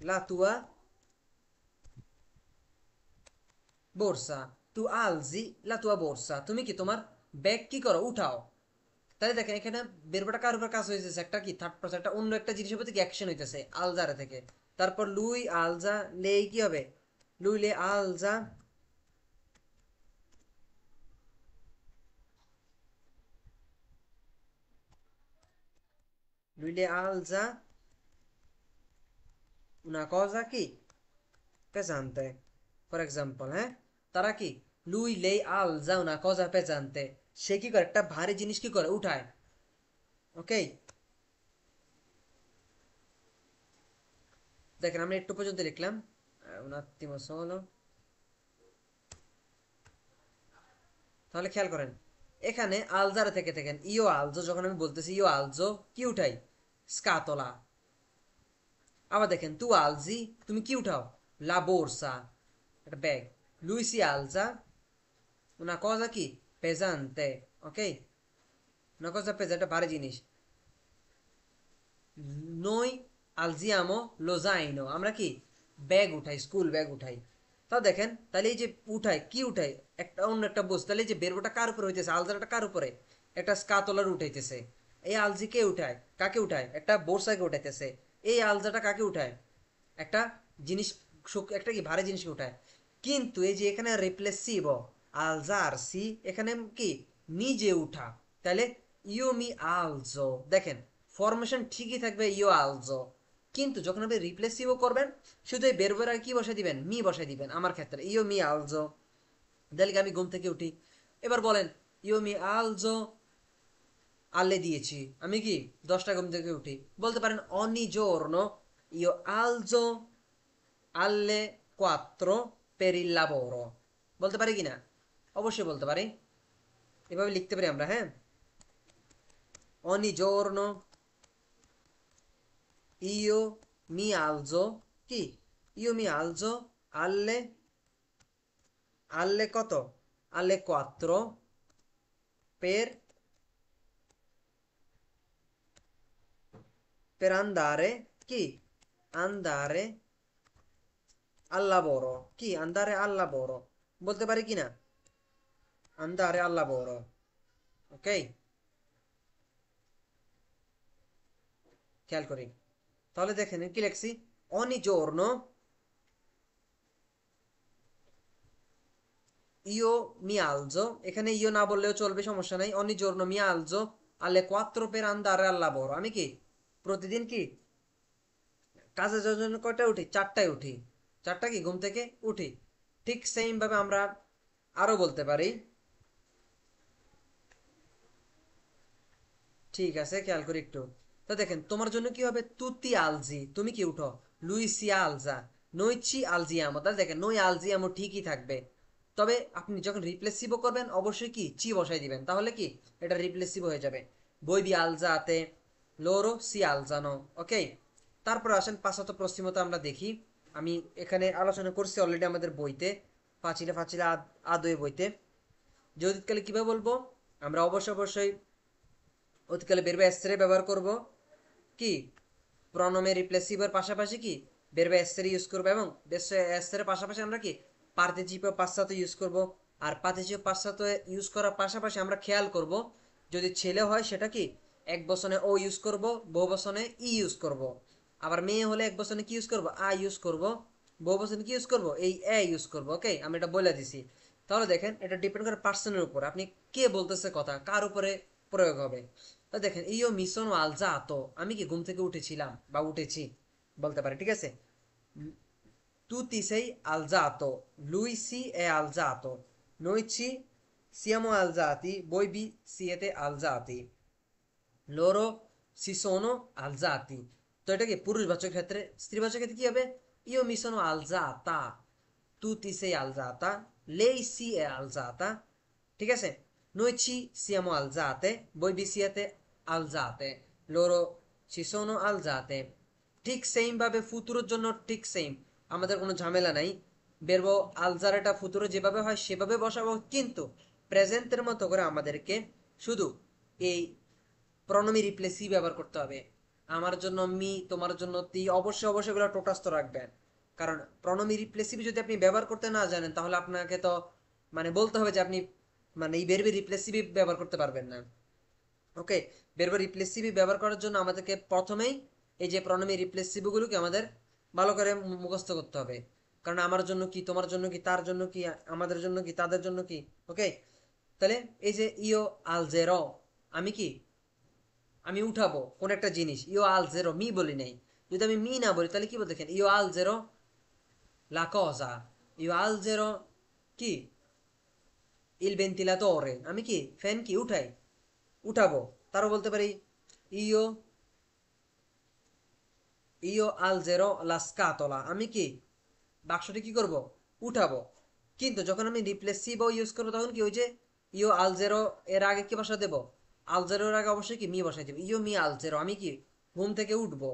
Speaker 1: লা তুয়া বোরসা, তু আলজি লা তুয়া বোরসা, তুমি কি তোমার ব্যাগ কি করো? উঠাও। তাহলে দেখেন এখানে বেরবোটা কার উপর কাজ হয়েছে? একটা কি থার্ড পারসন, একটা অন্য একটা জিনিসের প্রতি অ্যাকশন হইতেছে আলজারে থেকে। তারপর লুই আলজা লেই কি হবে? লুই লে Alja, lui le alza una cosa কি pesante, ফর এক্সাম্পল, হ্যাঁ, তারা কি লুই লেই আলজা una cosa pesante, সে কি করে একটা ভারী জিনিস কি করে উঠায়, ওকে। দেখেন আমরা একটু পর্যন্ত লিখলাম un attimo solo, তাহলে খেয়াল করেন এখানে আলজারে থেকে দেখেন ইও আলজো, যখন আমি বলতেছি ইও আলজো কি উঠাই? স্কাতলা। আবার দেখেন তু আলজি তুমি কি উঠাও? লা বোরসা, একটা ব্যাগ। লুই সি আলজা una cosa কি pesante, okay, una cosa pesante একটা ভারী জিনিস। noi alziamo lo zaino, আমরা কি ব্যাগ উঠাই, স্কুল ব্যাগ উঠাই। তাও দেখেন তাহলে এই যে উঠাই কি উঠাই, একটা অন্য একটা বস্তু, তাহলে এই যে বেরবোটা কার উপরে হইতেছে? আলজাটা কার উপরে? একটা স্কাতলার উঠাইতেছে। এই আলজি কে উঠায়? কাকে উঠায়? একটা বোরসাকে উঠাইতেছে। এই আলজাটা কাকে উঠায়? একটা জিনিস একটা কি ভারী জিনিসকে উঠায়। কিন্তু এই যে এখানে রিপ্লেসিভ আলজারসি, এখানে কি নিজে উঠা, তাহলে ইউ মি আলজো, দেখেন ফরমেশন ঠিকই থাকবে ইউ আলজো, কিন্তু যখন আপনি রিপ্লেসিভ করবেন শুধু এই বেরবের আগে কি বসাই দিবেন, মি বসাই দিবেন। আমার ক্ষেত্রে ইউ মি আলজো, তাহলে আমি ঘুম থেকে উঠি। এবার বলেন ইউ মি আলজো আল্লে দিয়েছি, আমি কি 10টা ঘুম থেকে উঠি, বলতে পারেন অনি giorno io alzo alle 4 per il lavoro, বলতে পারি কিনা? অবশ্যই বলতে পারি, এভাবে লিখতে পারি আমরা, হ্যাঁ। ogni giorno io mi alzo, কি io mi alzo alle কত, alle 4 per andare, কি andare al lavoro, কি andare al lavoro, বলতে পারি কিনা? andare al lavoro, ok, খেয়াল করি। তাহলে দেখেন কি লেখছি, ogni giorno io mi alzo, এখানে ইও না বললেও চলবে, সমস্যা নাই। ogni giorno mi alzo alle 4 per andare al lavoro, আমি কি প্রতিদিন কি কাজে যাওয়ার জন্য কয়টায় উঠি, 4টায় উঠি। 4টা কি ঘুম থেকে উঠি। ঠিক সেম ভাবে আমরা আরো বলতে পারি, ঠিক আছে খেয়াল করি একটু। তো দেখেন তোমার জন্য কি হবে, তুতি আলজি, তুমি কি উঠো, লুইসি আলজা, নইচি আলজিয়ামো, তাহলে দেখেন নই আলজিয়ামো ঠিকই থাকবে। তবে আপনি যখন রিপ্লেসিভ করবেন অবশ্যই কি চি বসাই দিবেন, তাহলে কি এটা রিপ্লেসিভ হয়ে যাবে। বইবি আলজাতে, লোরো সি আলজানো, ওকে। তারপর আসেন পাঁচশত পশ্চিমতা আমরা দেখি। আমি এখানে আলোচনা করছি অলরেডি আমাদের বইতে, ফাঁচিলে ফাঁচিলে আদয়ে বইতে। যে অতীতকালে কিভাবে বলবো, আমরা অবশ্যই অতীতকালে বেরবে এসরে ব্যবহার করব, কি প্রণমে রিপ্লেসিভের পাশাপাশি কি বেরবে এসরে ইউজ করব, এবং এসরে পাশাপাশি আমরা কি পার্টিসিপেট পাশ্চাত্য ইউজ করব। আর পার্টিসিপেট পাশ্চাত্য ইউজ করার পাশাপাশি আমরা খেয়াল করব, যদি ছেলে হয় সেটা কি এক বচনে ও ইউজ করব, বহু বচনে ই ইউজ করব। আবার মেয়ে হলে এক বচনে কি ইউজ করব, আ ইউজ করব, বহু বচনে কি ইউজ করব, এই এ ইউজ করব, ওকে। আমি এটা বলে দিছি। তাহলে দেখেন এটা ডিপেন্ড করে পার্সনের উপর, আপনি কে বলতেছে কথা, কার উপরে প্রয়োগ হবে। তো দেখেন ইয়ো মিশন আলজাতো, আমি কি ঘুম থেকে উঠেছিলাম বা উঠেছি বলতে পারি, ঠিক আছে। তু ti sei alzato, lui si è alzato, noi ci siamo alzati, voi vi siete alzati, loro si sono alzati। তো এটা কি পুরুষবাচক ক্ষেত্রে। স্ত্রীবাচক ক্ষেত্রে কি হবে, io mi sono alzata, tu ti sei alzata, lei si è alzata, ঠিক আছে। noi ci siamo alzate, voi vi siete alzate, loro si sono alzate। ঠিক সেম ভাবে ফুতুরোর জন্য ঠিক সেম, আমাদের কোনো ঝামেলা নাই। বেরবো আলজারেটা ফুতুরো যেভাবে হয় সেভাবে বসাবো, কিন্তু প্রেজেন্টের মতো করে আমাদেরকে শুধু এই প্রণমী রিপ্লেসি ব্যবহার করতে হবে। আমার জন্য মি, তোমার জন্য তি, অবশ্যই এগুলো টোটাস্থ রাখবেন। কারণ প্রণমী রিপ্লেসিভ যদি আপনি ব্যবহার করতে না জানেন তাহলে আপনাকে তো মানে বলতে হবে যে আপনি মানে এই বেরবে রিপ্লেসিভ ব্যবহার করতে পারবেন না, ওকে। বেরবে রিপ্লেসিভ ব্যবহার করার জন্য আমাদেরকে প্রথমেই এই যে প্রণমী রিপ্লেসিভ গুলোকে আমাদের ভালো করে মুখস্থ করতে হবে। কারণ আমার জন্য কি, তোমার জন্য কি, তার জন্য কি, আমাদের জন্য কি, তাদের জন্য কি, ওকে। তাহলে এই যে ইও আলজেরো, আমি কি আমি উঠাবো কোন একটা জিনিস, ইও আল জেরো, মি বলি নাই। যদি আমি মি না বলি তাহলে কি বলতে, দেখেন ইও আল জেরো লা কজা, ইও আল জেরো কি ইল ভেন্টিলাতোরে, আমি কি ফ্যান কি উঠাই, উঠাবো। তারও বলতে পারি ইও ইও আল জেরো লা স্কাতলা, আমি কি বাক্সটি কি করব, উঠাবো। কিন্তু যখন আমি রিপ্লেসিভ ইউজ করবো তখন কি ওই যে ইও আল জেরো এর আগে কি বসা দেবো, আল জেরোর আগে অবশ্যই কি মি বসাই দেবো, ইও মি আল জেরো, আমি কি ঘুম থেকে উঠবো।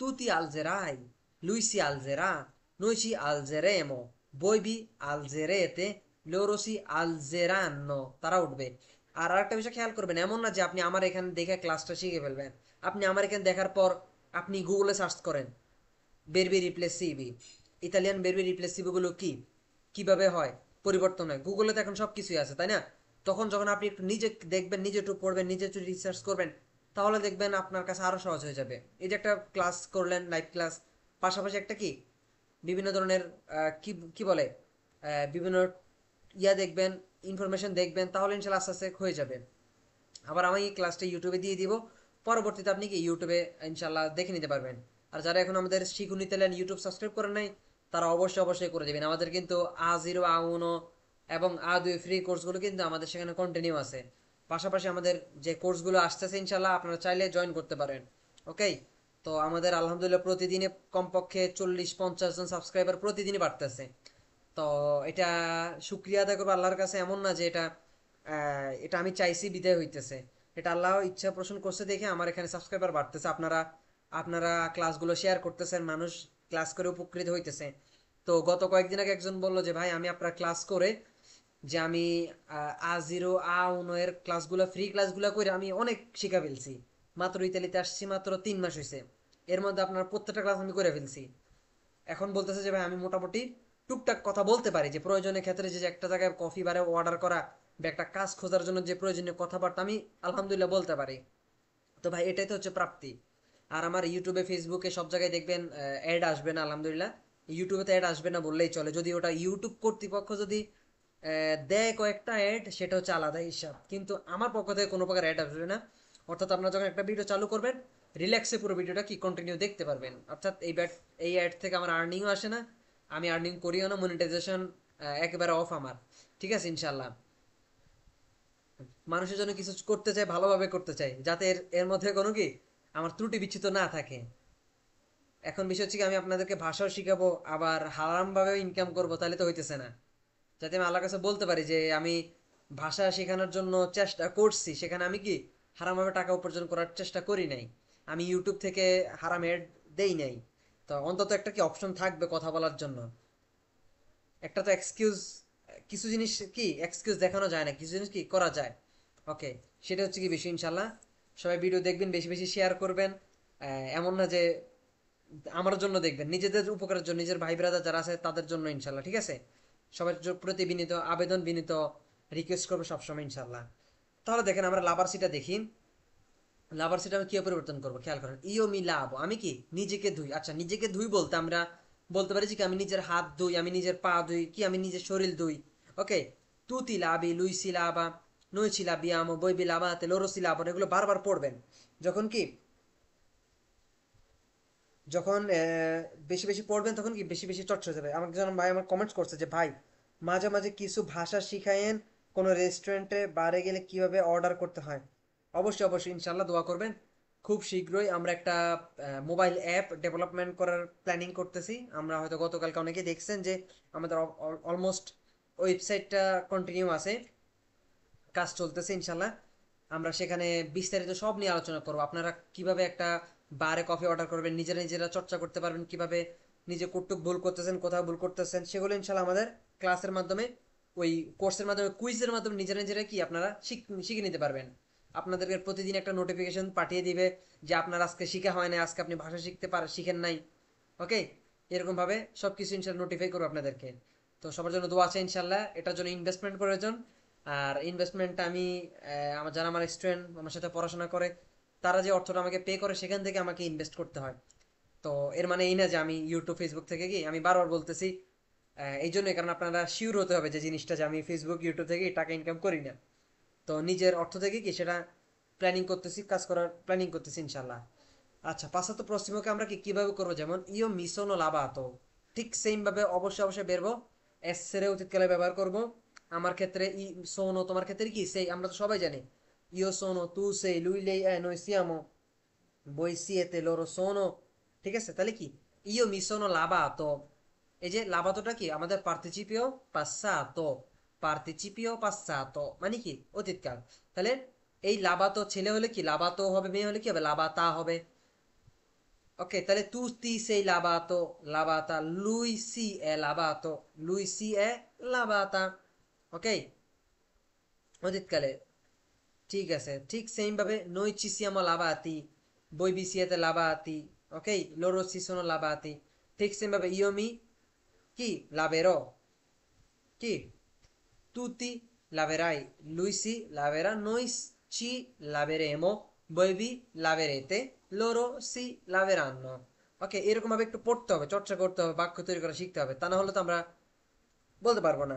Speaker 1: তুতি আল জেরাই, লুইসি আল জেরা, নইসি আল জেরেমো, বই বি আল জেরেতে, লোরোসি আল জেরান্ন, তারা উঠবে। আর আরেকটা বিষয় খেয়াল করবেন, এমন না যে আপনি আমার এখানে দেখে ক্লাসটা শিখে ফেলবেন। আপনি আমার এখানে দেখার পর আপনি গুগলে সার্চ করেন বেরবি রিপ্লেসিভি, ইতালিয়ান বেরবি রিপ্লেসিভি গুলো কি, কিভাবে হয়, পরিবর্তন হয়, গুগলে তো এখন সবকিছুই আছে, তাই না। তখন যখন আপনি একটু নিজে দেখবেন, নিজে একটু পড়বেন, নিজে একটু রিসার্চ করবেন, তাহলে দেখবেন আপনার কাছে আরো সহজ হয়ে যাবে। এই যে একটা ক্লাস করলেন লাইভ ক্লাস, পাশাপাশি একটা কি বিভিন্ন ধরনের কি কি বলে বিভিন্ন দেখবেন, ইনফরমেশন দেখবেন, তাহলে ইনশাল্লাহ আস্তে আস্তে হয়ে যাবে। আবার আমি এই ক্লাসটা ইউটিউবে দিয়ে দিব, পরবর্তীতে আপনি কি ইউটিউবে ইনশাল্লাহ দেখে নিতে পারবেন। আর যারা এখন আমাদের শিখুন ইতালিয়ান ইউটিউব সাবস্ক্রাইব করেন নাই, তারা অবশ্যই অবশ্যই করে দেবেন। আমাদের কিন্তু A0 A1 এবং A2 ফ্রি কোর্সগুলো কিন্তু আমাদের সেখানে কন্টিনিউ আছে। পাশাপাশি আমাদের যে কোর্সগুলো আসতেছে ইনশাল্লাহ আপনারা চাইলে জয়েন করতে পারেন। ওকে, তো আমাদের আলহামদুলিল্লাহ প্রতিদিনে কমপক্ষে 40-50 জন সাবস্ক্রাইবার প্রতিদিনই বাড়তেছে। তো এটা শুক্রিয়া আদায় করবো আল্লাহর কাছে। এমন না যে এটা এটা আমি চাইছি বিদায় হইতেছে, এটা আল্লাহ ইচ্ছা পোষণ করছে দেখে আমার এখানে সাবস্ক্রাইবার বাড়তেছে। আপনারা আপনারা ক্লাসগুলো শেয়ার করতেছেন, মানুষ ক্লাস করে উপকৃত হইতেছে। তো গত কয়েকদিন আগে একজন বললো যে ভাই আমি আপনার ক্লাস করে যে আমি A0 A1 এর ক্লাসগুলো ফ্রি ক্লাসগুলো করে আমি অনেক শিখা ফেলছি, মাত্র ইতালিতে আসছি মাত্র 3 মাস হয়েছে, এর মধ্যে আপনার প্রত্যেকটা ক্লাস আমি করে ফেলছি। এখন বলতেছে যে ভাই আমি মোটামুটি টুকটাক কথা বলতে পারি, যে প্রয়োজনের ক্ষেত্রে যে একটা জায়গায় কফি বারে অর্ডার করা বা একটা কাজ খোঁজার জন্য যে প্রয়োজনীয় কথাবার্তা আমি আলহামদুলিল্লাহ বলতে পারি। তো ভাই এটাই তো হচ্ছে প্রাপ্তি। আর আমার ইউটিউবে ফেসবুকে সব জায়গায় দেখবেন অ্যাড আসবে না, আলহামদুলিল্লাহ। ইউটিউবে তো অ্যাড আসবে না বললেই চলে, যদি ওটা ইউটিউব কর্তৃপক্ষ যদি দেয় কয়েকটা অ্যাড, সেটা হচ্ছে আলাদা হিসাব, কিন্তু আমার পক্ষ থেকে কোনো প্রকার অ্যাড আসবে না। অর্থাৎ আপনারা যখন একটা ভিডিও চালু করবেন, রিল্যাক্সে পুরো ভিডিওটা কি কন্টিনিউ দেখতে পারবেন। অর্থাৎ এই অ্যাড থেকে আমার আর্নিংও আসে না, আমি আর্নিং করিও না, মনিটাইজেশন একেবারে অফ আমার। ঠিক আছে ইনশাল্লাহ। মানুষের জন্য কিছু করতে চাই, ভালোভাবে করতে চাই, যাতে এর এর মধ্যে কোনো কি আমার ত্রুটি বিচ্যুত না থাকে। এখন বিষয় হচ্ছে কি, আমি আপনাদেরকে ভাষাও শিখাবো আবার হারাম ভাবেও ইনকাম করবো, তাহলে তো হইতেছে না। যাতে আমি আল্লাহর কাছে বলতে পারি যে আমি ভাষা শেখানোর জন্য চেষ্টা করছি, সেখানে আমি কি হারামভাবে টাকা উপার্জন করার চেষ্টা করি নাই, আমি ইউটিউব থেকে হারাম এড দেই নাই। তো অন্তত একটা কি অপশন থাকবে কথা বলার জন্য, একটা তো এক্সকিউজ। কিছু জিনিস কি এক্সকিউজ দেখানো যায় না, কিছু জিনিস কি করা যায়। ওকে, সেটা হচ্ছে কি বিষয় ইনশাল্লাহ। সবাই ভিডিও দেখবেন, বেশি বেশি শেয়ার করবেন। এমন না যে আমার জন্য দেখবেন, নিজেদের উপকারের জন্য, নিজের ভাই ব্রাদার যারা আছে তাদের জন্য ইনশাল্লাহ। ঠিক আছে, সবার প্রতি বিনীত আবেদন, বিনীত রিকোয়েস্ট করবো সবসময় ইনশাল্লাহ। তাহলে দেখেন আমরা লাভার সিটা দেখি। লাভার সিটা আমি কি পরিবর্তন করবো খেয়াল করেন, ইও মি লাভ, আমি কি নিজেকে ধুই। আচ্ছা, নিজেকে ধুই বলতে আমরা বলতে পারি যে কি আমি নিজের হাত ধুই, আমি নিজের পা ধুই, কি আমি নিজের শরীর ধুই। ওকে, তুতি লাভি লুইসি লাভা নইছি লাভিয়ামো বইবি লাভাতে লোরসি লাভ, এগুলো বারবার পড়বেন। যখন কি যখন বেশি বেশি পড়বেন তখন কি বেশি বেশি চর্চা হয়ে যাবে। আমাকে যেন ভাই আমার কমেন্টস করছে যে ভাই মাঝে মাঝে কিছু ভাষা শিখায়েন, কোনো রেস্টুরেন্টে বারে গেলে কিভাবে অর্ডার করতে হয়। অবশ্যই অবশ্যই ইনশাল্লাহ দোয়া করবেন। খুব শীঘ্রই আমরা একটা মোবাইল অ্যাপ ডেভেলপমেন্ট করার প্ল্যানিং করতেছি। আমরা হয়তো গতকালকে অনেকেই দেখছেন যে আমাদের অলমোস্ট ওয়েবসাইটটা কন্টিনিউ আছে, কাজ চলতেছে ইনশাল্লাহ। আমরা সেখানে বিস্তারিত সব নিয়ে আলোচনা করবো, আপনারা কিভাবে একটা বারে কফি অর্ডার করবেন, নিজেরা নিজেরা চর্চা করতে পারবেন, কিভাবে নিজে কতটুক ভুল করতেছেন, কোথাও ভুল করতেছেন, সেগুলো ইনশাল্লাহ আমাদের ক্লাসের মাধ্যমে, ওই কোর্সের মাধ্যমে, কুইজের মাধ্যমে নিজেরা নিজেরা কি আপনারা শিখে নিতে পারবেন। আপনাদেরকে প্রতিদিন একটা নোটিফিকেশন পাঠিয়ে দিবে যে আপনার আজকে শিখা হয় না, আজকে আপনি ভাষা শিখেন নাই। ওকে, এরকম ভাবে সবকিছু ইনশাল্লাহ নোটিফাই করবো আপনাদেরকে। তো সবার জন্য দোয়া আছে ইনশাল্লাহ। এটার জন্য ইনভেস্টমেন্ট প্রয়োজন। আর ইনভেস্টমেন্টটা আমি আমার যারা আমার স্টুডেন্ট আমার সাথে পড়াশোনা করে, তারা যে অর্থটা আমাকে পে করে সেখান থেকে আমাকে ইনভেস্ট করতে হয়। তো এর মানে এই না যে আমি ইউটিউব ফেসবুক থেকে কি, আমি বারবার বলতেছি এই জন্যই, কারণ আপনারা শিওর হতে হবে যে জিনিসটা যে আমি ফেসবুক ইউটিউব থেকে টাকা ইনকাম করি না। তো নিজের অর্থ থেকে কি সেটা প্ল্যানিং করতেছি, কাজ করার প্ল্যানিং করতেছি ইনশাল্লাহ। আচ্ছা, পাঁচাত্তর প্রশ্নকে আমরা কি কিভাবে করবো, যেমন ইও মিশনো লাভাতো, ঠিক সেম ভাবে অবশ্যই অবশ্যই বেরবো। এস এর অতীতকালে ব্যবহার করব। আমার ক্ষেত্রে ই সোনো, তোমার ক্ষেত্রে কি সেই, আমরা তো সবাই জানি ইও সোনো তু সেই লুই লেই noi siamo voi siete loro sono। ঠিক আছে, তাহলে কি ইও মিশনো লাভাতো, এই যে লাভাতোটা কি আমাদের পার্টিসিপিও পাসাতো, পার্টিসিপিও পাসাতো মানে কি অতীতকাল। তাহলে এই লাভাতো ছেলে হলে কি লাভাতো হবে, মেয়ে হলে কি হবে লাভাতা হবে। ওকে, তাহলে তুই সেই লাভাতো, লাভাতা, lui si è lavato, lui si è lavata। ওকে, অতীতকালে। ঠিক আছে, ঠিক সেম ভাবে noi ci siamo lavati, voi vi siete lavati। ওকে, loro si sono lavati। ঠিক সেম ভাবে io mi কি laverò, কি tutti laverai, lui si laverà, noi ci laveremo, voi vi laverete, loro si laveranno। ওকে, এরকম ভাবে একটু পড়তে হবে, চর্চা করতে হবে, বাক্য তৈরি করা শিখতে হবে, তা না হলে তো আমরা বলতে পারবো না।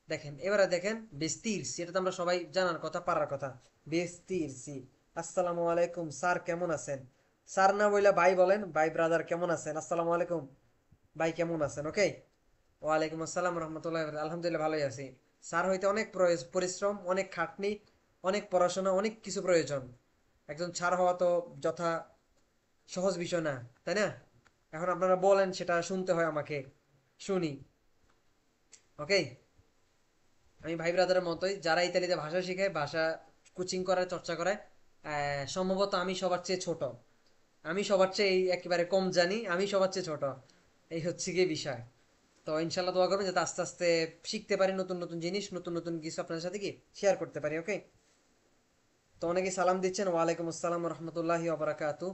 Speaker 1: দেখেন এবারে দেখেন বেস্তিরসি, এটা তো আমরা সবাই জানার কথা, পারার কথা। বেস্তিরসি, আসসালামু আলাইকুম স্যার, কেমন আছেন? স্যার না বইলা ভাই বলেন, ভাই ব্রাদার কেমন আছেন, আসসালামু আলাইকুম ভাই কেমন আছেন, ওকে। ওয়ালাইকুম আসসালাম রহমতুল্লাহ, আলহামদুলিল্লাহ ভালোই আছি। স্যার হইতে অনেক পরিশ্রম, অনেক খাটনি, অনেক পড়াশোনা, অনেক কিছু প্রয়োজন। একজন স্যার হওয়া তো যথা সহজ বিষয় না, তাই না? এখন আপনারা বলেন, সেটা শুনতে হয় আমাকে, শুনি। ওকে, আমি ভাই ব্রাদারের মতোই, যারা ইতালিতে ভাষা শিখায়, ভাষা কোচিং করায়, চর্চা করায়, সম্ভবত আমি সবার চেয়ে ছোট, আমি সবার চেয়ে এই একেবারে কম জানি, আমি সবার চেয়ে ছোট, এই হচ্ছে গিয়ে বিষয়। তো ইনশাল্লাহ দোয়া করবেন যাতে আস্তে আস্তে শিখতে পারি নতুন নতুন জিনিস, নতুন নতুন কিছু আপনার সাথে কি শেয়ার করতে পারি, ওকে। তো অনেকে সালাম দিচ্ছেন, ওয়ালাইকুম আসসালাম রহমতুল্লাহি ওবারাকাতু।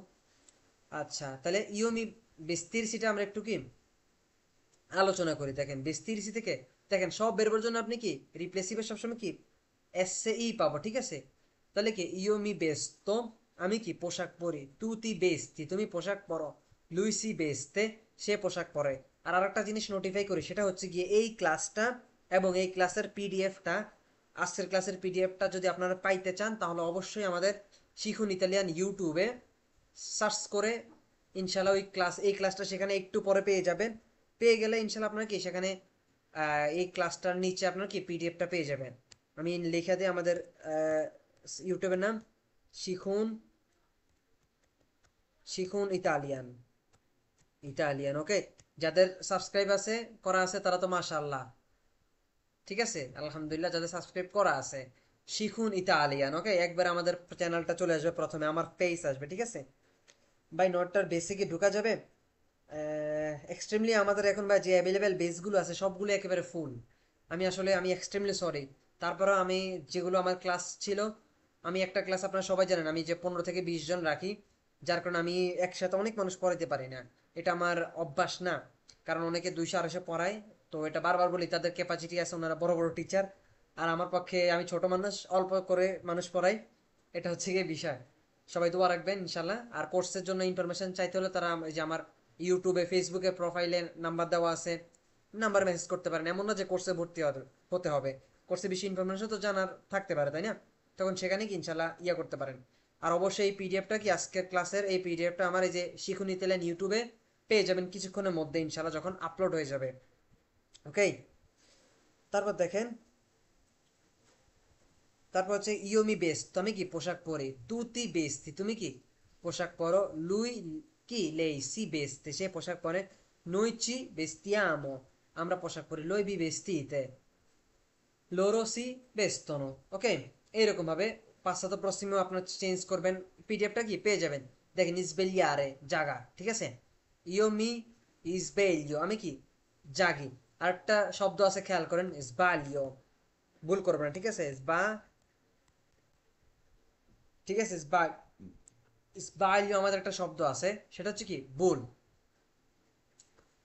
Speaker 1: আচ্ছা, তাহলে ইয়মি বিস্তিরসিটা আমরা একটু কি আলোচনা করি। দেখেন বিস্তিরসি থেকে দেখেন সব বেরোবার জন্য আপনি কি রিপ্লেসিভে সবসময় কি এস ই পাবো, ঠিক আছে? তাহলে কি ইয়মি বেস্তো, আমি কি পোশাক পরি, তুতি বেস্তি তুমি পোশাক পরো, লুইসি বেস্তে সে পোশাক পরে। আর আরেকটা জিনিস নোটিফাই করি, সেটা হচ্ছে গিয়ে এই ক্লাসটা এবং এই ক্লাসের পিডিএফটা, আজকের ক্লাসের পিডিএফটা যদি আপনারা পাইতে চান, তাহলে অবশ্যই আমাদের শিখুন ইতালিয়ান ইউটিউবে সার্চ করে ইনশাল্লাহ ওই ক্লাস, এই ক্লাসটা সেখানে একটু পরে পেয়ে যাবেন। পেয়ে গেলে ইনশাল্লাহ আপনার কি সেখানে এই ক্লাসটার নিচে আপনার কি পিডিএফটা পেয়ে যাবেন। আমি লিখে দিই আমাদের ইউটিউবের নাম, শিখুন, শিখুন ইতালিয়ান, ইতালিয়ান, ওকে। যাদের সাবস্ক্রাইব আছে, করা আছে, তারা তো মাশাআল্লাহ, ঠিক আছে, আলহামদুলিল্লাহ। যাদের সাবস্ক্রাইব করা আছে, শিখুন ইতালিয়ান, ওকে, একবার আমাদের চ্যানেলটা চলে আসবে, প্রথমে আমার পেজ আসবে, ঠিক আছে ভাই। নোটটার বেসিকে ঢোকা যাবে এক্সট্রিমলি, আমাদের এখন ভাই যে অ্যাভেলেবেল বেসগুলো আছে সবগুলো একেবারে ফুল। আমি এক্সট্রিমলি সরি। তারপরেও আমি যেগুলো আমার ক্লাস ছিল, আমি একটা ক্লাস আপনারা সবাই জানেন আমি যে 15 থেকে 20 জন রাখি, যার কারণে আমি একসাথে অনেক মানুষ পড়াইতে পারি না, এটা আমার অভ্যাস না। কারণ অনেকে 200 250 পড়ায়, তো এটা বারবার বলি, তাদের ক্যাপাসিটি আছে, ওনারা বড় বড় টিচার, আর আমার পক্ষে আমি ছোট মানুষ, অল্প করে মানুষ পড়াই, এটা হচ্ছে গিয়ে বিষয়। সবাই দোয়া রাখবেন ইনশাল্লাহ। আর কোর্সের জন্য ইনফরমেশন চাইতে হলে তারা এই যে আমার ইউটিউবে, ফেসবুকে প্রোফাইলে নাম্বার দেওয়া আছে, নাম্বার মেসেজ করতে পারেন। এমন না যে কোর্সে ভর্তি হতে হবে, কোর্সে বেশি ইনফরমেশন তো জানার থাকতে পারে, তাই না? তখন সেখানে কি ইনশাল্লাহ ইয়া করতে পারেন। আর অবশ্যই এই পিডিএফটা কি আজকের ক্লাসের এই পিডিএফটা আমার এই যে শিখুন ইতালিয়ান ইউটিউবে পেয়ে যাবেন কিছুক্ষণের মধ্যে ইনশাল্লাহ, যখন আপলোড হয়ে যাবে, ওকে। তারপর দেখেন, তারপর হচ্ছে ইয়োমি বেস্ট, তুমি কি পোশাক পরে, তুতি বেস্তি তুমি কি পোশাক পরো, লুই কি লেই সি বেস্তে সে পোশাক পরে, নইচি বেস্তিয়ামো আমরা পোশাক পরি, লই বি বেস্তিতে লোরো সি বেস্তনো, ওকে। এইরকম ভাবে পাঁচশত প্রশ্নও আপনার চেঞ্জ করবেন, পিডিএফটা কি পেয়ে যাবেন। দেখেন ইসবেলিয়ারে জাগা, ঠিক আছে, ইয়োমি ইসবেলিও আমি কি জাগি। আরেকটা শব্দ আছে খেয়াল করেন, ইসবালিও, ভুল করবেন না, ঠিক আছে, ইসবা, ঠিক আছে, ইসবালিও আমাদের একটা শব্দ আছে, সেটা হচ্ছে কি ভুল।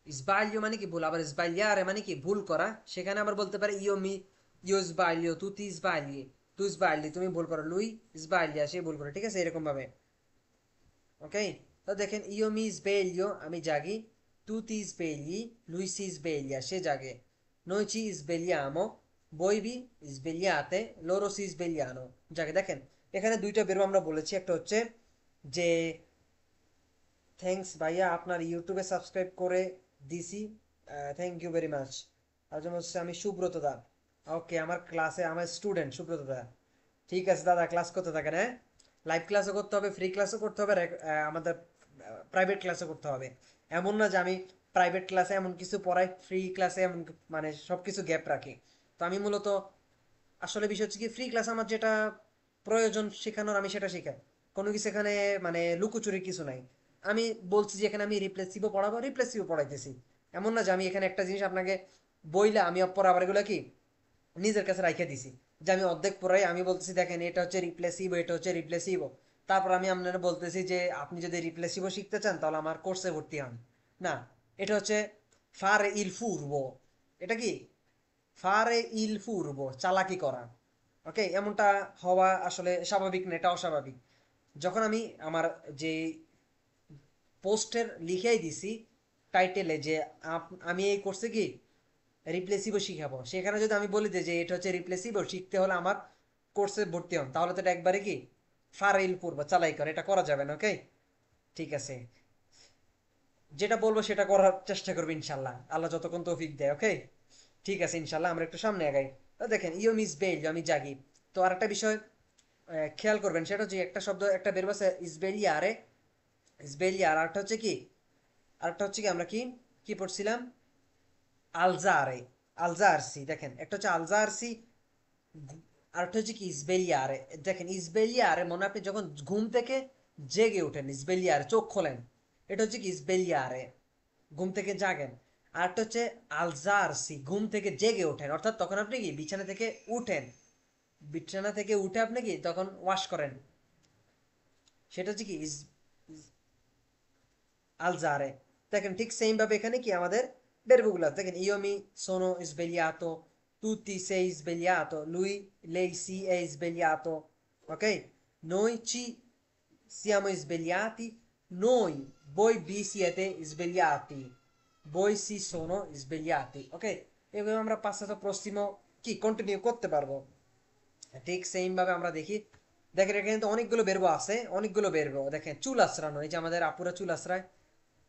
Speaker 1: ইসবালিও মানে কি ভুল, আবার ইসবালিয়ারে মানে কি ভুল করা। সেখানে আবার বলতে পারে ইয়ো মি, ইয়ো ইসবালিও, তুই ইসবালিয়ে, তুই ইসবালি তুমি ভুল করো, লুই ইসবালিয়া সে ভুল করে, ঠিক আছে, এরকম ভাবে, ওকে। তো দেখেন ইয়ো মি ইসবেলিও আমি জাগি, তুই ইসবেলি, লুই সি ইসবেলিয়া সে জাগে, noi ci svegliamo, voi vi svegliate, loro si svegliano, জাগে। দেখেন এখানে দুইটা বেরো আমরা বলেছি, একটা হচ্ছে যে থ্যাঙ্কস ভাইয়া আপনার ইউটিউবে সাবস্ক্রাইব করে দিছি, থ্যাংক ইউ ভেরি মাচ। আর যেমন হচ্ছে আমি সুব্রত দা, ওকে, আমার ক্লাসে আমার স্টুডেন্ট সুব্রত দা, ঠিক আছে দাদা, ক্লাস করতে থাকেন, হ্যাঁ, লাইভ ক্লাসও করতে হবে, ফ্রি ক্লাসও করতে হবে, আমাদের প্রাইভেট ক্লাসও করতে হবে। এমন না যে আমি প্রাইভেট ক্লাসে এমন কিছু পড়াই, ফ্রি ক্লাসে এমন মানে সব কিছু গ্যাপ রাখি। তো আমি মূলত আসলে বিষয় হচ্ছে কি, ফ্রি ক্লাস আমার যেটা প্রয়োজন শেখানোর আমি সেটা শেখাই, কোনো কিছু এখানে মানে লুকোচুরি কিছু নাই। আমি বলছি যে এখানে আমি রিপ্লেসিভও পড়াবো, রিপ্লেসিভও পড়াইতেছি। এমন না যে আমি এখানে একটা জিনিস আপনাকে বইলে আমি পরে আবার এগুলো কি নিজের কাছে রাইখে দিছি, যে আমি অর্ধেক পড়াই, আমি বলতেছি দেখেন এটা হচ্ছে রিপ্লেসিভ, এটা হচ্ছে রিপ্লেসিভ, তারপর আমি আপনারা বলতেছি যে আপনি যদি রিপ্লেসিভও শিখতে চান তাহলে আমার কোর্সে ভর্তি হন। না, এটা হচ্ছে ফারে ইল ফুরবো, এটা কি ফারে ইল ফুরবো, চালাকি করা, ওকে। এমনটা হওয়া আসলে স্বাভাবিক না, এটা অস্বাভাবিক। যখন আমি আমার যে পোস্টের লিখেই দিছি টাইটেলে যে আমি এই কোর্সে কি রিপ্লেসিভও শিখাবো, সেখানে যদি আমি বলি যে এটা হচ্ছে রিপ্লেসিভও শিখতে হলে আমার কোর্সে ভর্তি হন, তাহলে তো এটা একবারে কি ফারাইল পূর্ব চালাই করে, এটা করা যাবে না। ওকে, ঠিক আছে, যেটা বলবো সেটা করার চেষ্টা করবো ইনশাল্লাহ, আল্লাহ যতক্ষণ তৌফিক দেয়। ওকে, ঠিক আছে, ইনশাল্লাহ আমরা একটু সামনে আগাই। তো দেখেন ইয়ো মিস বেল, আমি জাগি। তো আর একটা বিষয় খেয়াল করবেন, সেটা হচ্ছে একটা শব্দ একটা বের আছে ইসবেলিয়ারে, ইসবেলিয়ার, আরেকটা হচ্ছে কি, আরেকটা হচ্ছে কি আমরা কি কি পড়ছিলাম, আলজারে, আলজারসি। দেখেন একটা হচ্ছে আলজারসি, আরেকটা হচ্ছে কি ইসবেলিয়ারে। দেখেন ইসবেলিয়ারে মনে হয় আপনি যখন ঘুম থেকে জেগে ওঠেন, ইসবেলিয়ারে চোখ খোলেন, এটা হচ্ছে কি ইসবেলিয়ারে, ঘুম থেকে জাগেন। আরেকটা হচ্ছে আলজারসি, ঘুম থেকে জেগে ওঠেন, অর্থাৎ তখন আপনি কি বিছানা থেকে উঠেন, বিছানা থেকে উঠে আপনি কি তখন ওয়াশ করেন, সেটা হচ্ছে কি আলজারে। দেখেন ঠিক সেম ভাবে এখানে কি আমাদের verbo দেখেন, io mi sono svegliato, tu ti sei svegliato, lui lei si è svegliato, ok, noi ci siamo svegliati, noi, voi vi siete svegliati, voi si sono svegliati, ok, এভাবে আমরা passato prossimo কি continue করতে পারবো। ঠিক same ভাবে আমরা দেখি, দেখেন এখানে তো অনেকগুলো বেরবো আছে, অনেকগুলো বেরবো। দেখেন চুল আশ্রানো, এই যে আমাদের আপুরা চুল আশ্রায়,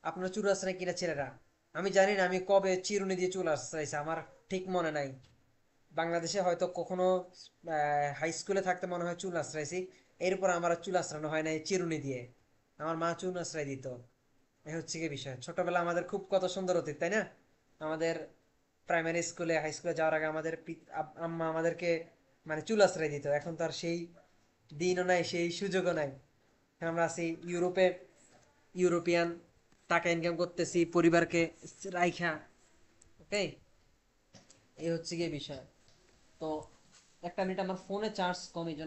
Speaker 1: আপনারা চুল আশ্রায় কিনা ছেলেরা, আমি জানি না আমি কবে চিরুনি দিয়ে চুল আশ্রাইছি, আমার ঠিক মনে নাই। বাংলাদেশে হয়তো কখনো হাই স্কুলে থাকতে মনে হয় চুল আশ্রাইছি, এরপর আমার আর চুল আশ্রানো হয় নাই চিরুনি দিয়ে, আমার মা চুল আশ্রাই দিত। এ হচ্ছে কি বিষয়, ছোটবেলা আমাদের খুব কত সুন্দর অতীত, তাই না? আমাদের প্রাইমারি স্কুলে হাই স্কুলে যাওয়ার আগে আমাদের আম্মা আমাদেরকে মানে চুল আশ্রয় দিত, এখন তো আর সেই দিনও নাই, সেই সুযোগও নাই। এখন আমরা আছি ইউরোপে, ইউরোপিয়ান টাকা ইনকাম করতেছি পরিবারকে রাইখা। ওকে, এই হচ্ছে গিয়ে বিষয়। তো একটা মিনিট, আমার ফোনে চার্জ কম, এই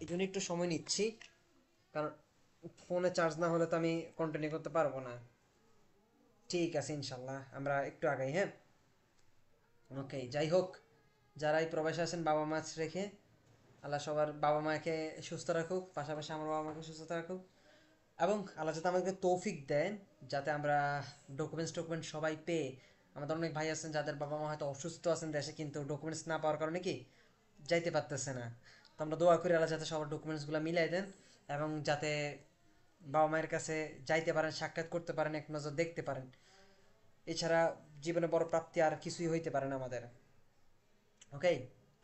Speaker 1: জন্য একটু সময় নিচ্ছি, কারণ ফোনে চার্জ না হলে তো আমি কন্টিনিউ করতে পারবো না। ঠিক আছে, ইনশাল্লাহ আমরা একটু আগাই, হ্যাঁ। ওকে, যাই হোক, যারাই প্রবাসে আছেন বাবা মা রেখে, আল্লাহ সবার বাবা মাকে সুস্থ রাখুক, পাশাপাশি আমার বাবা মাকে সুস্থ রাখুক, এবং আল্লাহ যাতে আমাদেরকে তৌফিক দেন যাতে আমরা ডকুমেন্টস সবাই পেয়ে, আমাদের অনেক ভাই আছেন যাদের বাবা মা হয়তো অসুস্থ আছেন দেশে, কিন্তু ডকুমেন্টস না পাওয়ার কারণে কি যাইতে পারতেছে না। তো আমরা দোয়া করি আল্লাহ যাতে সবার ডকুমেন্টসগুলো মিলাই দেন, এবং যাতে বাবা মায়ের কাছে যাইতে পারেন, সাক্ষাৎ করতে পারেন, এক নজর দেখতে পারেন। এছাড়া জীবনে বড় প্রাপ্তি আর কিছুই হইতে পারে না আমাদের। ওকে,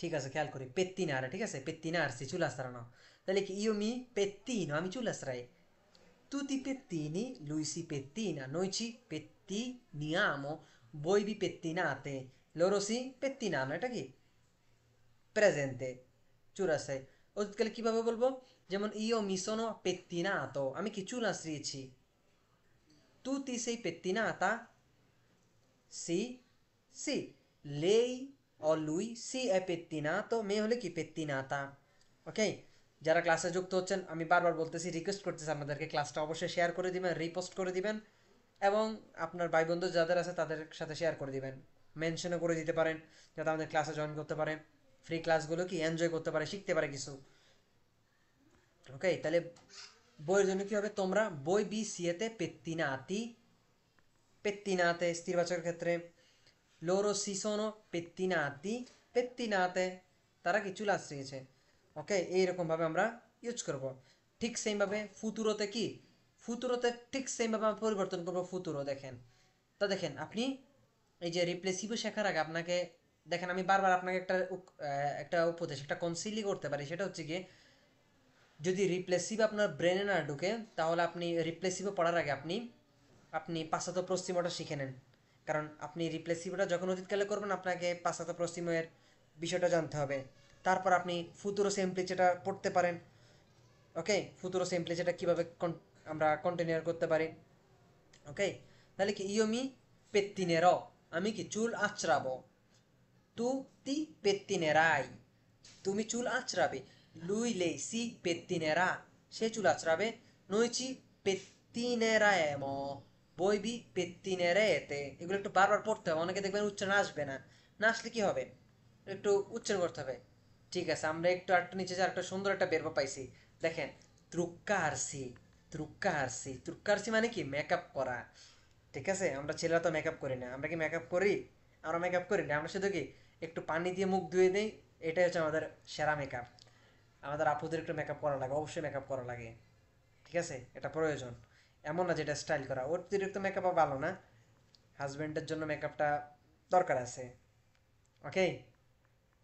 Speaker 1: ঠিক আছে, খেয়াল করি পেত্তিনারে, ঠিক আছে, পেত্তিনারসি চুল আশ্রানো, তাহলে কি ইউ মি পেত্তিনো, আমি চুল আশ্রাই, tutti pettini, lui si pettina, noi ci pettiniamo, voi vi pettinate, loro si pettinano, এটা কি প্রেজেন্টে চুল আশ্রাই। অতীতকালে কিভাবে বলবো, যেমন io mi sono pettinato, আমি কি চুল আশ্রিয়েছি, tu ti sei pettinata, sì, sì, lei o lui si è pettinato, মেয়ে হলে কি pettinata। ওকে, যারা ক্লাসে যুক্ত হচ্ছেন আমি বারবার বলতেছি, রিকোয়েস্ট করতেছি আপনাদেরকে ক্লাসটা অবশ্যই শেয়ার করে দিবেন, রিপোস্ট করে দিবেন, এবং আপনার ভাই বন্ধু যাদের আছে তাদের সাথে শেয়ার করে দিবেন, মেনশনও করে দিতে পারেন, যাতে আমাদের ক্লাসে জয়েন করতে পারে, ফ্রি ক্লাসগুলো কি এনজয় করতে পারে, শিখতে পারে কিছু। ওকে, তাহলে বইয়ের জন্য কি হবে, তোমরা বই বি সিয়েতে পেত্তিনাতি, পেত্তিনাতে স্থিরবাচকের ক্ষেত্রে, loro si sono pettinati, pettinate, তারা কি চুল আশ্রিয়েছে। ওকে, এইরকম ভাবে আমরা ইউজ করব। ঠিক সেম ভাবে ফুতুরোতে কি, ফুতুরোতে ঠিক সেম ভাবে আমরা পরিবর্তন করব ফুতুরো। দেখেন, তো দেখেন আপনি এই যে রিপ্লেসিভও শেখার আগে আপনাকে, দেখেন আমি বারবার আপনাকে একটা উপদেশ, একটা কনসিলি করতে পারি, সেটা হচ্ছে কি, যদি রিপ্লেসিভ আপনার ব্রেনে না ঢুকে, তাহলে আপনি রিপ্লেসিভও পড়ার আগে আপনি আপনি পাশ্চাত্য পশ্চিমটা শিখে নেন। কারণ আপনি রিপ্লেসিভটা যখন অতীতকালে করবেন, আপনাকে পাশ্চাত্য পশ্চিমের বিষয়টা জানতে হবে। তারপর আপনি ফুতুরো সেমপ্লিচেটা পড়তে পারেন। ওকে, ফুতুরো সেমপ্লিচেটা কীভাবে আমরা কন্টিনিউ করতে পারি। ওকে, তাহলে কি ইয়মি পেত্তিনের, আমি কি চুল আঁচড়াবো, তুই পেত্তিনেরাই, তুমি চুল আঁচড়াবে, lui lei si pettinerà, সে চুল আঁচড়াবে, noi ci pettineremo, voi vi pettinerete, এগুলো একটু বারবার পড়তে হবে, অনেকে দেখবেন উচ্চারণ আসবে না, না আসলে কি হবে, একটু উচ্চারণ করতে হবে। ঠিক আছে, আমরা একটু আরেকটু নিচে যে আরেকটা সুন্দর একটা বেরবা পাইছি, দেখেন ট্রুক্কারসি, ট্রুক্কারসি, ট্রুক্কারসি মানে কি মেকআপ করা। ঠিক আছে, আমরা ছেলেরা তো মেকআপ করি না, আমরা কি মেকআপ করি? আমরা মেকআপ করি না, আমরা শুধু কি একটু পানি দিয়ে মুখ ধুয়ে দিই, এটাই হচ্ছে আমাদের সেরা মেকআপ। আমাদের আপুদের একটু মেকআপ করা লাগে, অবশ্যই মেকআপ করা লাগে। ঠিক আছে, এটা প্রয়োজন। এমন না যেটা স্টাইল করা, অতিরিক্ত মেকআপও ভালো না। হাজবেন্ডের জন্য মেকআপটা দরকার আছে। ওকে,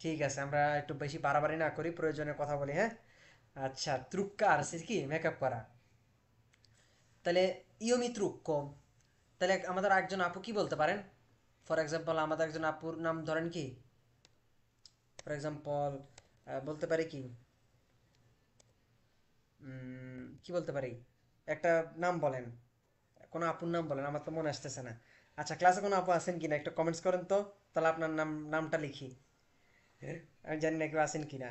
Speaker 1: ঠিক আছে, আমরা একটু বেশি বাড়াবাড়ি না করি, প্রয়োজনে কথা বলি, হ্যাঁ। আচ্ছা, ট্রুক্কা আর কি মেকআপ করা। তাহলে ইয়মি ট্রুক্কো, তাহলে আমাদের একজন আপু কি বলতে পারেন? ফর এক্সাম্পল আমাদের একজন আপুর নাম ধরেন কি, ফর এক্সাম্পল বলতে পারি কি, কি বলতে পারি, একটা নাম বলেন, কোনো আপুর নাম বলেন, আমার তো মনে আসতেছে না। আচ্ছা, ক্লাসে কোনো আপু আছেন কিনা একটু কমেন্টস করেন তো, তাহলে আপনার নামটা লিখি। আমি জানি না কেউ আছেন কিনা।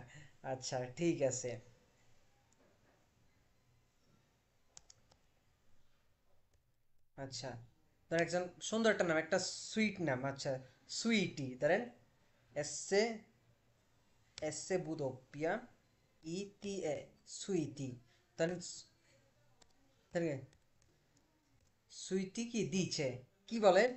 Speaker 1: আচ্ছা, ঠিক আছে। আচ্ছা, ধরেন একজন সুন্দর একটা নাম, একটা সুইট নাম, আচ্ছা, সুইটি ধরেন, এসে, এসে বুদোপিয়া, ইটি এ, সুইটি। তাহলে তাহলে সুইটি কি দিচ্ছে, কি বলেন?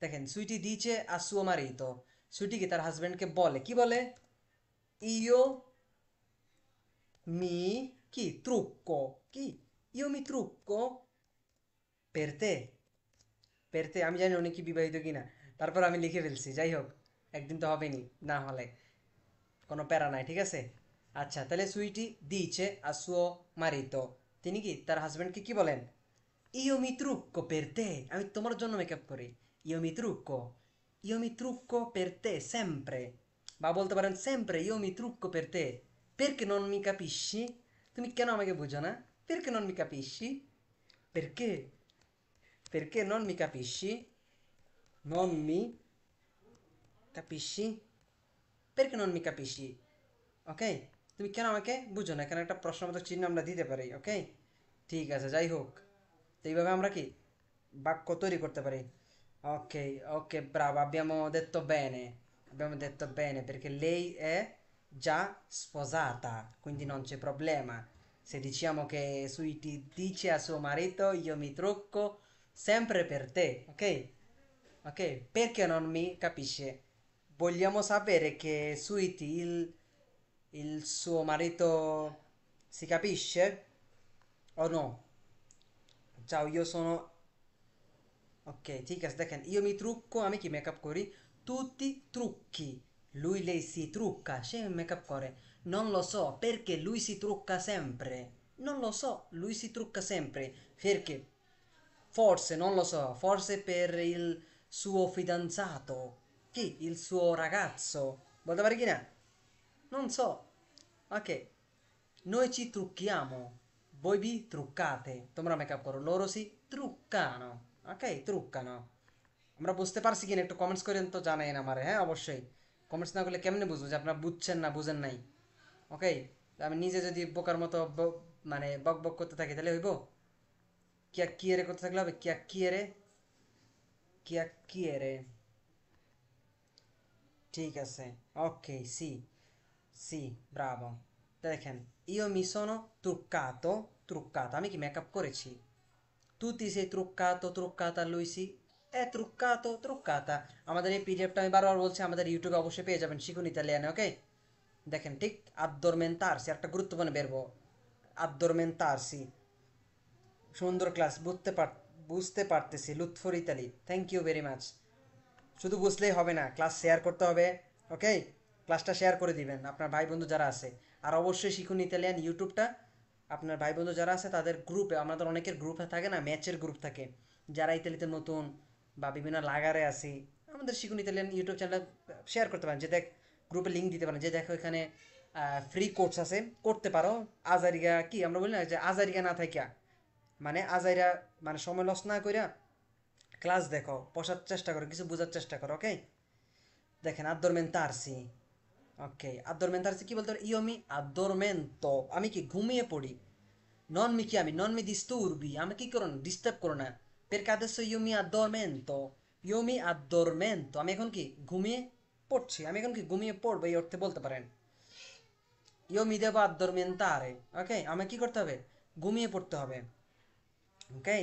Speaker 1: দেখেন, সুইটি দিচ্ছে a suo marito, সুইটি কি তার হাজবেন্ডকে বলে, কি বলে? ইয়ো মি, কি ট্রুক্কো, কি ইয়ো মি ট্রুক্কো পেরতে, পেরতে, আমি জানি উনি কি বিবাহিত কিনা, তারপর আমি লিখে ফেলছি, যাই হোক, একদিন তো হবেনি, না হলে কোনো প্যারা নাই, ঠিক আছে। আচ্ছা, তাহলে সুইটি দিচ্ছে a suo marito, তিনি কি তার হাজবেন্ডকে কি বলেন? ইয়ো মি ট্রুক্কো পেরতে, আমি তোমার জন্য মেকআপ করি। ইয়ো মি ট্রুক্কো, ইয়ো মি ট্রুক্কো পেরতে সেম্প্রে, বা বলতে পারেন সেম্প্রে ইয়ো মি ট্রুক্কো পেরতে, পেরকে নন মি কাপিসি, তুমি কেন আমাকে বুঝো না? পেরকে known me কাপিসি, পেরকে, পেরকে known me কাপিসি, known me কাপিসি, পেরকে known me কাপিসি। ওকে, তুমি কেন আমাকে বুঝো না, এখানে একটা প্রশ্নবোধক চিহ্ন আমরা দিতে পারি, ওকে। ঠিক আছে, যাই হোক, তো এইভাবে আমরা কি বাক্য তৈরি করতে পারি। Ok, ok, bravo, abbiamo detto bene. Abbiamo detto bene perché lei è già sposata, quindi non c'è problema. Se diciamo che Sweetie dice a suo marito io mi trucco sempre per te, ok? Ok, perché non mi capisce? Vogliamo sapere che Sweetie, il suo marito si capisce o no? Ciao, io sono Ok, ঠিক আছে, দেখেন, io mi trucco, আমি কি makeup করি, tutti trucchi, lui lei si trucca, সে makeup করে, non lo so perché lui si trucca sempre, non lo so, lui si trucca sempre, perché, forse, non lo so, forse per il suo fidanzato, chi? Il suo ragazzo, বলতে পারি কি না? Non so, ok, noi ci trucchiamo, voi vi truccate, তোমরা makeup করো, loro si truccano, ok, truccano। আমরা বুঝতে পারছি কিনা একটু কমেন্টস করেন তো, জানাইন আমারে, হ্যাঁ, অবশ্যই। কমেন্টস না করলে কেমনে বুঝবো যে আপনারা বুঝছেন না বুঝেন নাই? ওকে, আমি নিজে যদি বোকার মতো মানে বক বক করতে থাকি তাহলে হইব? কিয়া কিয়েরে করতে থাকলে হবে, কিয়া কিয়েরে, কিয়া কিয়েরে। ঠিক আছে, ওকে, সি, সি, ব্রাভো। দেখেন, io mi sono truccato, truccato, আমি কি মেকআপ করেছি। Tu ti sei truccato, truccata, lui si è truccato, truccata। আমাদের এই পিডিএফটা আমি বারবার বলছি, আমাদের ইউটিউবে অবশ্যই পেয়ে যাবেন, শিখুন ইতালিয়ানে, ওকে। দেখেন, ঠিক addormentarsi একটা গুরুত্বপূর্ণ verb, addormentarsi। সুন্দর ক্লাস, বুঝতে পারতেছি, Lutfor Italy, thank you very much. শুধু বুঝলেই হবে না, ক্লাস শেয়ার করতে হবে, ওকে। ক্লাসটা শেয়ার করে দিবেন আপনার ভাই বন্ধু যারা আছে। আর অবশ্যই শিখুন ইতালিয়ান ইউটিউবটা, আপনার ভাই বন্ধু যারা আছে তাদের গ্রুপে, আমাদের অনেকের গ্রুপে থাকে না, ম্যাচের গ্রুপ থাকে, যারা ইতালিতে নতুন বা বিভিন্ন লাগারে আছি, আমাদের শিখুন ইতালিয়ান ইউটিউব চ্যানেল শেয়ার করতে পারেন, যে দেখ, গ্রুপে লিঙ্ক দিতে পারেন, যে দেখো এখানে ফ্রি কোর্স আছে, করতে পারো। আজারিগা কি আমরা বলি না, যে আজারিগা না থাকিয়া, মানে আজাইরা, মানে সময় লস না কইরা ক্লাস দেখো, বসার চেষ্টা করো, কিছু বোঝার চেষ্টা করো, ওকে। দেখেন, addormentarsi, ওকে, addormentarsi কি বলতে পারি, io mi addormento, আমি কি ঘুমিয়ে পড়ি। non mi chiami, non mi disturbi, আমি কি করো না, ডিস্টার্ব করো না, perché adesso io mi addormento, ইউ মি আদোরমেন্তো, আমি এখন কি ঘুমিয়ে পড়ছি, আমি এখন কি ঘুমিয়ে পড়বো এই অর্থে বলতে পারেন। ইউ মি দেবো আদোরমেন্তারে, ওকে, আমাকে কি করতে হবে, ঘুমিয়ে পড়তে হবে। ওকে,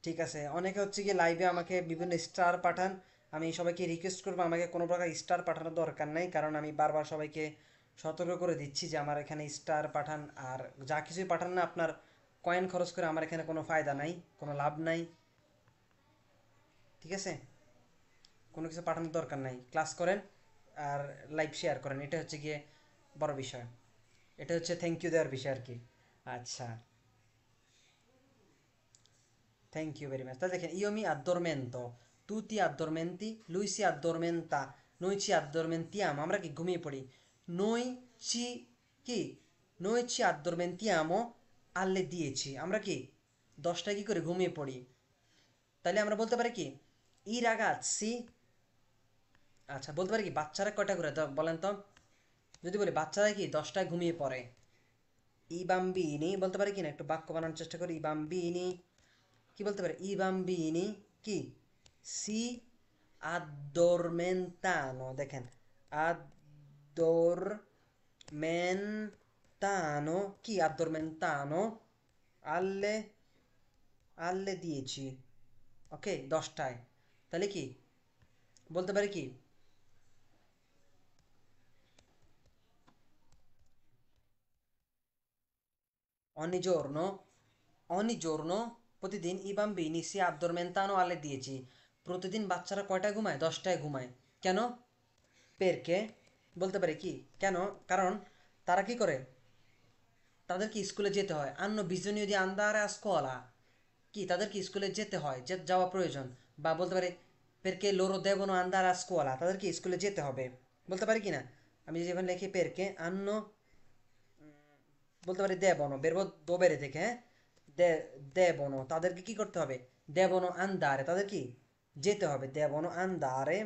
Speaker 1: ঠিক আছে। অনেকে হচ্ছে কি লাইভে আমাকে বিভিন্ন স্টার পাঠান, আমি সবাইকে রিকোয়েস্ট করবো আমাকে কোনো প্রকার স্টার পাঠানোর দরকার নাই, কারণ আমি বারবার সবাইকে সতর্ক করে দিচ্ছি যে আমার এখানে স্টার পাঠান আর যা কিছুই পাঠান না আপনার কয়েন খরচ করে আমার এখানে কোনো ফায়দা নাই, কোনো লাভ নাই, ঠিক আছে। কোনো কিছু পাঠানোর দরকার নাই, ক্লাস করেন আর লাইভ শেয়ার করেন, এটা হচ্ছে গিয়ে বড় বিষয়, এটা হচ্ছে থ্যাংক ইউ দেওয়ার বিষয় আর কি। আচ্ছা, থ্যাংক ইউ ভেরি মাচ। তাহলে দেখেন ইও মি আদ্দরমেন্তো, তুই আদ্দরমেন্তি, লুই সি আদ্দরমেন্তা, নই চি আদ্দরমেন্তিয়াম, আমরা কি ঘুমিয়ে পড়ি। নই চি কি, নই চি আদ্দরমেন্তিয়ামো আল্লে দিয়েছি, আমরা কি 10টায় কি করে ঘুমিয়ে পড়ি। তাহলে আমরা বলতে পারি কি ই রাগাচ্ছি, আচ্ছা বলতে পারি কি বাচ্চারা কয়টা করে বলেন তো, যদি বলি বাচ্চারা কি 10টায় ঘুমিয়ে পড়ে, ই বাম্বিনি বলতে পারি কি না, একটু বাক্য বানানোর চেষ্টা করি। ই বাম্বিনি কি বলতে পারে, ই বাম্বিনি কি সি addormentano, দেখেন addormentano কি addormentano alle alle 10, ওকে 10টায়, তাহলে কি বলতে পারি কি ogni giorno, ogni giorno প্রতিদিন i bambini si addormentano alle 10, প্রতিদিন বাচ্চারা কয়টায় ঘুমায়, 10টায় ঘুমায়। কেন, পেরকে বলতে পারি কি কেন, কারণ তারা কি করে, তাদেরকে স্কুলে যেতে হয়, আন্ন bisogno di andare a scuola, কি তাদেরকে স্কুলে যেতে হয়, যে যাওয়া প্রয়োজন, বা বলতে পারি perché loro devono andare a scuola, তাদেরকে স্কুলে যেতে হবে, বলতে পারি কি না। আমি যেখানে লিখি perché hanno, বলতে পারি দেবনো, বেরবো দোবেরে থেকে, হ্যাঁ, দেবনো তাদেরকে কি করতে হবে, দেবনো আন্দারে তাদের কি যেতে হবে, দেবনো আন্দারে।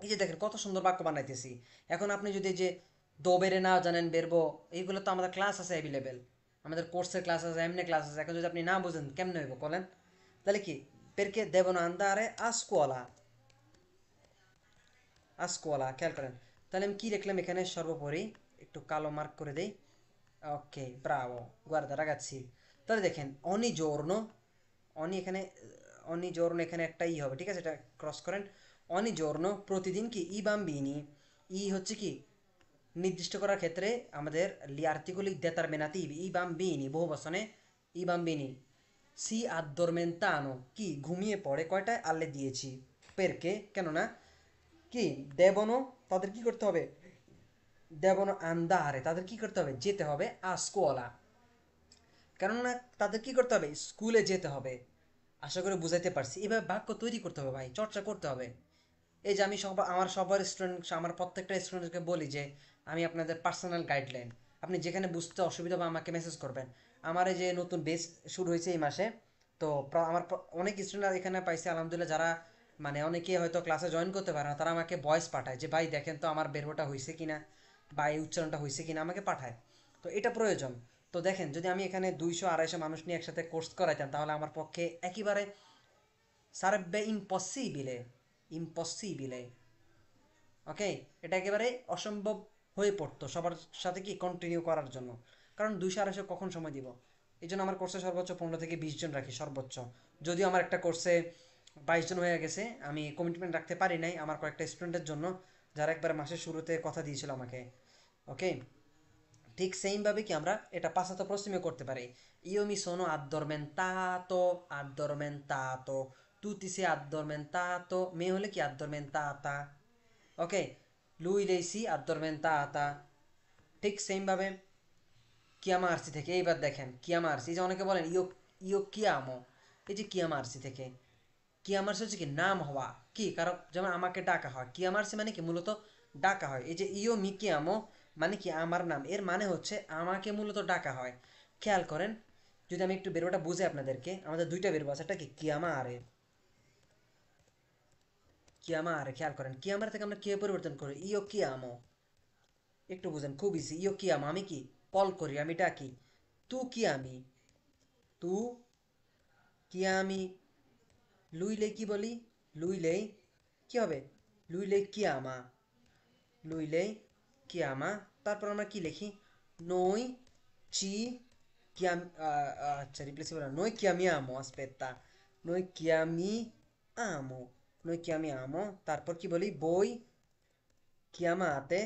Speaker 1: এই যে দেখেন কত সুন্দর বাক্য বানাইতেছি। এখন আপনি যদি এই যে দোবেরে না জানেন বেরবো, এইগুলো তো আমাদের ক্লাস আছে অ্যাভেলেবেল, আমাদের কোর্সের ক্লাস আছে, এমনি ক্লাস আছে, এখন যদি আপনি না বুঝেন কেমনে হইব বলেন। তাহলে কি perché devono andare a scuola, a scuola, খেয়াল করেন। তাহলে আমি কি লিখলাম এখানে, সর্বোপরি একটু কালো মার্ক করে দেই। ওকে, ব্রাভো, guarda ragazzi, তাহলে দেখেন ogni giorno, অনি এখানে, অনি জোর্ন এখানে একটা ই হবে, ঠিক আছে, এটা ক্রস করেন। অনি জোর্ন প্রতিদিন কি ই বাম্বিনি, ই হচ্ছে কি নির্দিষ্ট করার ক্ষেত্রে আমাদের লি আর্টিকলি determinativi, ই বাম্বিনি বহু বচনে, ই বাম্বিনি সি আদ্দরমেন্তানো কি ঘুমিয়ে পড়ে কয়টায়, আল্লে দিয়েছি, পেরকে কেননা কি দেবনো তাদের কি করতে হবে, দেবনো আন্দারে তাদের কি করতে হবে, যেতে হবে, আ স্কুওলা কেননা তাদের কি করতে হবে, স্কুলে যেতে হবে। আশা করি বুঝাইতে পারছি, এভাবে বাক্য তৈরি করতে হবে ভাই, চর্চা করতে হবে। এই যে আমি সব আমার সবার স্টুডেন্ট, আমার প্রত্যেকটা স্টুডেন্টকে বলি যে আমি আপনাদের পার্সোনাল গাইডলাইন, আপনি যেখানে বুঝতে অসুবিধা হবে আমাকে মেসেজ করবেন। আমার এই যে নতুন বেস শুরু হয়েছে এই মাসে, তো আমার অনেক স্টুডেন্ট এখানে পাইছে আলহামদুলিল্লাহ, যারা মানে অনেকে হয়তো ক্লাসে জয়েন করতে পারে না, তারা আমাকে ভয়েস পাঠায় যে ভাই দেখেন তো আমার বেরোটা হয়েছে কিনা, বা এই উচ্চারণটা হয়েছে কিনা আমাকে পাঠায়। তো এটা প্রয়োজন। তো দেখেন যদি আমি এখানে 200-250 মানুষ নিয়ে একসাথে কোর্স করাইতাম তাহলে আমার পক্ষে একেবারে সারেবে ইম্পসিবিলে, ইম্পসিবিলে, ওকে, এটা একেবারে অসম্ভব হয়ে পড়তো সবার সাথে কি কন্টিনিউ করার জন্য, কারণ 200-250 কখন সময় দিব। এই জন্য আমার কোর্সে সর্বোচ্চ 15 থেকে 20 জন রাখি সর্বোচ্চ। যদিও আমার একটা কোর্সে 22 জন হয়ে গেছে, আমি কমিটমেন্ট রাখতে পারি নাই আমার কয়েকটা স্টুডেন্টের জন্য, যারা একবার মাসের শুরুতে কথা দিয়েছিল আমাকে। ওকে, ঠিক সেইমভাবে কি আমরা এটা passato prossimo করতে পারি। Io mi sono addormentato, addormentato, tu ti sei addormentato, me হলে কি addormentata, ওকে, lui lei si addormentata। ঠিক সেম ভাবে chiamarsi থেকে এইবার দেখেন chiamarsi, এই যে অনেকে বলেন ইয়ো ইয়ো chiamo, এই যে chiamarsi থেকে, chiamarsi হচ্ছে কি নাম হওয়া, কি কারণ যেমন আমাকে ডাকা হয়, chiamarsi মানে কি মূলত ডাকা হয়। এই যে ইয়ো মি chiamo মানে কি আমার নাম, এর মানে হচ্ছে আমাকে মূলত ডাকা হয়। খেয়াল করেন, যদি আমি একটু বেরোটা বুঝে আপনাদেরকে, আমাদের দুইটা বেরবো আছে, একটা কি chiamare, chiamare, খেয়াল করেন chiamare থেকে আমরা কে পরিবর্তন করি, ইয়ো chiamo, একটু বুঝেন খুব ইজি, ইয়ো chiamo আমি কি কল করি, আমি ডাকি। তু কি আমি, তু কি আমি, লুইলে কি বলি, লুইলেই কি হবে? লুইলেই কিয়ামা, লুইলেই কিয়ামা। তারপর আমরা কি লিখি? নই চি কিয়াম, আচ্ছা রিপ্লেসিবল না, নই কিয়ামি আমো, আস্পেত্তা, নই কিয়ামি আমো, নই কিয়ামি আমো। তারপর কি বলি? বই কিয়ামাতে,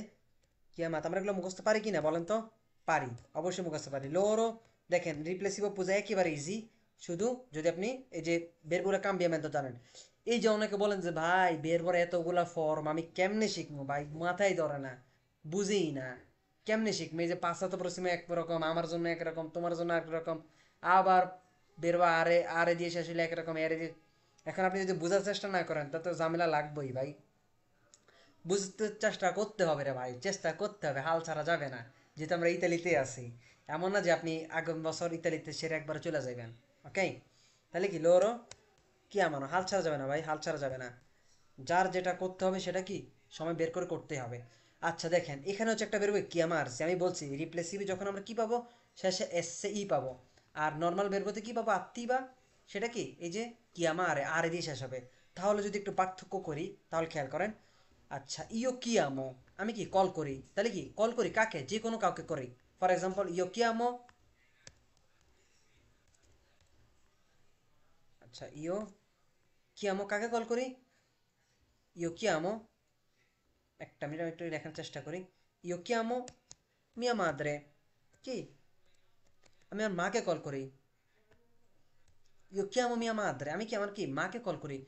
Speaker 1: কিয়ামাত। আমরা এগুলো মুখস্থ পারি কিনা বলেন তো? পারি, অবশ্যই মুখস্থ পারি। লোরও দেখেন রিপ্লেসিভ পূজা একেবারে ইজি, শুধু যদি আপনি এই যে বেরবুরা কাম্বিয়া মেথড জানেন। এই যে অনেকে বলেন যে ভাই বেরবুরা এতগুলা ফর্ম আমি কেমনে শিখবো ভাই, মাথায় ধরে না, বুঝেই না, কেমনে শিখবো? এই যে পাঁচশত প্রশ্ন একরকম, আমার জন্য একরকম, তোমার জন্য একরকম, আবার বেরবা আরে আরে দিয়ে শেষ হলে একরকম, এরে দিয়ে। এখন আপনি যদি বোঝার চেষ্টা না করেন তা তো ঝামেলা লাগবেই ভাই। বুঝতে চেষ্টা করতে হবে রে ভাই, চেষ্টা করতে হবে, হাল ছাড়া যাবে না। যেহেতু আমরা ইতালিতে আছি, এমন না যে আপনি আগামী বছর ইতালিতে সেরে একবার চলে যাবেন। ওকে, তাহলে কি লোরো কি আমানো, হাল ছাড়া যাবে না ভাই, হাল ছাড়া যাবে না। যার যেটা করতে হবে সেটা কি সময় বের করে করতে হবে। আচ্ছা দেখেন এখানে হচ্ছে একটা বেরোবে কিয়ামা আসছে, আমি বলছি রিপ্লেসিভে যখন আমরা কি পাবো? শেষে এসছে ই পাবো। আর নর্মাল বেরোতে কি পাবো? আত্মি বা, সেটা কি এই যে কিয়ামা আরে আরে দিয়ে শেষ হবে। তাহলে যদি একটু পার্থক্য করি তাহলে খেয়াল করেন। আচ্ছা ইয়ো কিয়ামো, আমি কি কল করি, তাহলে কি কল করি কাকে? যে কোনো কাউকে করি। ফর এক্সাম্পল ইয়ো কিয়ামো, আচ্ছা ইয়ো কিয়ামো কাকে কল করি? ইয়ো কিয়ামো, একটা মিনিট আমি একটু লেখার চেষ্টা করি। ইয়ো কিয়ামো মিয়া মাদ্রে, কি আমি আমার মাকে কল করি। ইয়ো কিয়ামো মিয়া মাদ্রে, আমি কি আমার কি মাকে কল করি।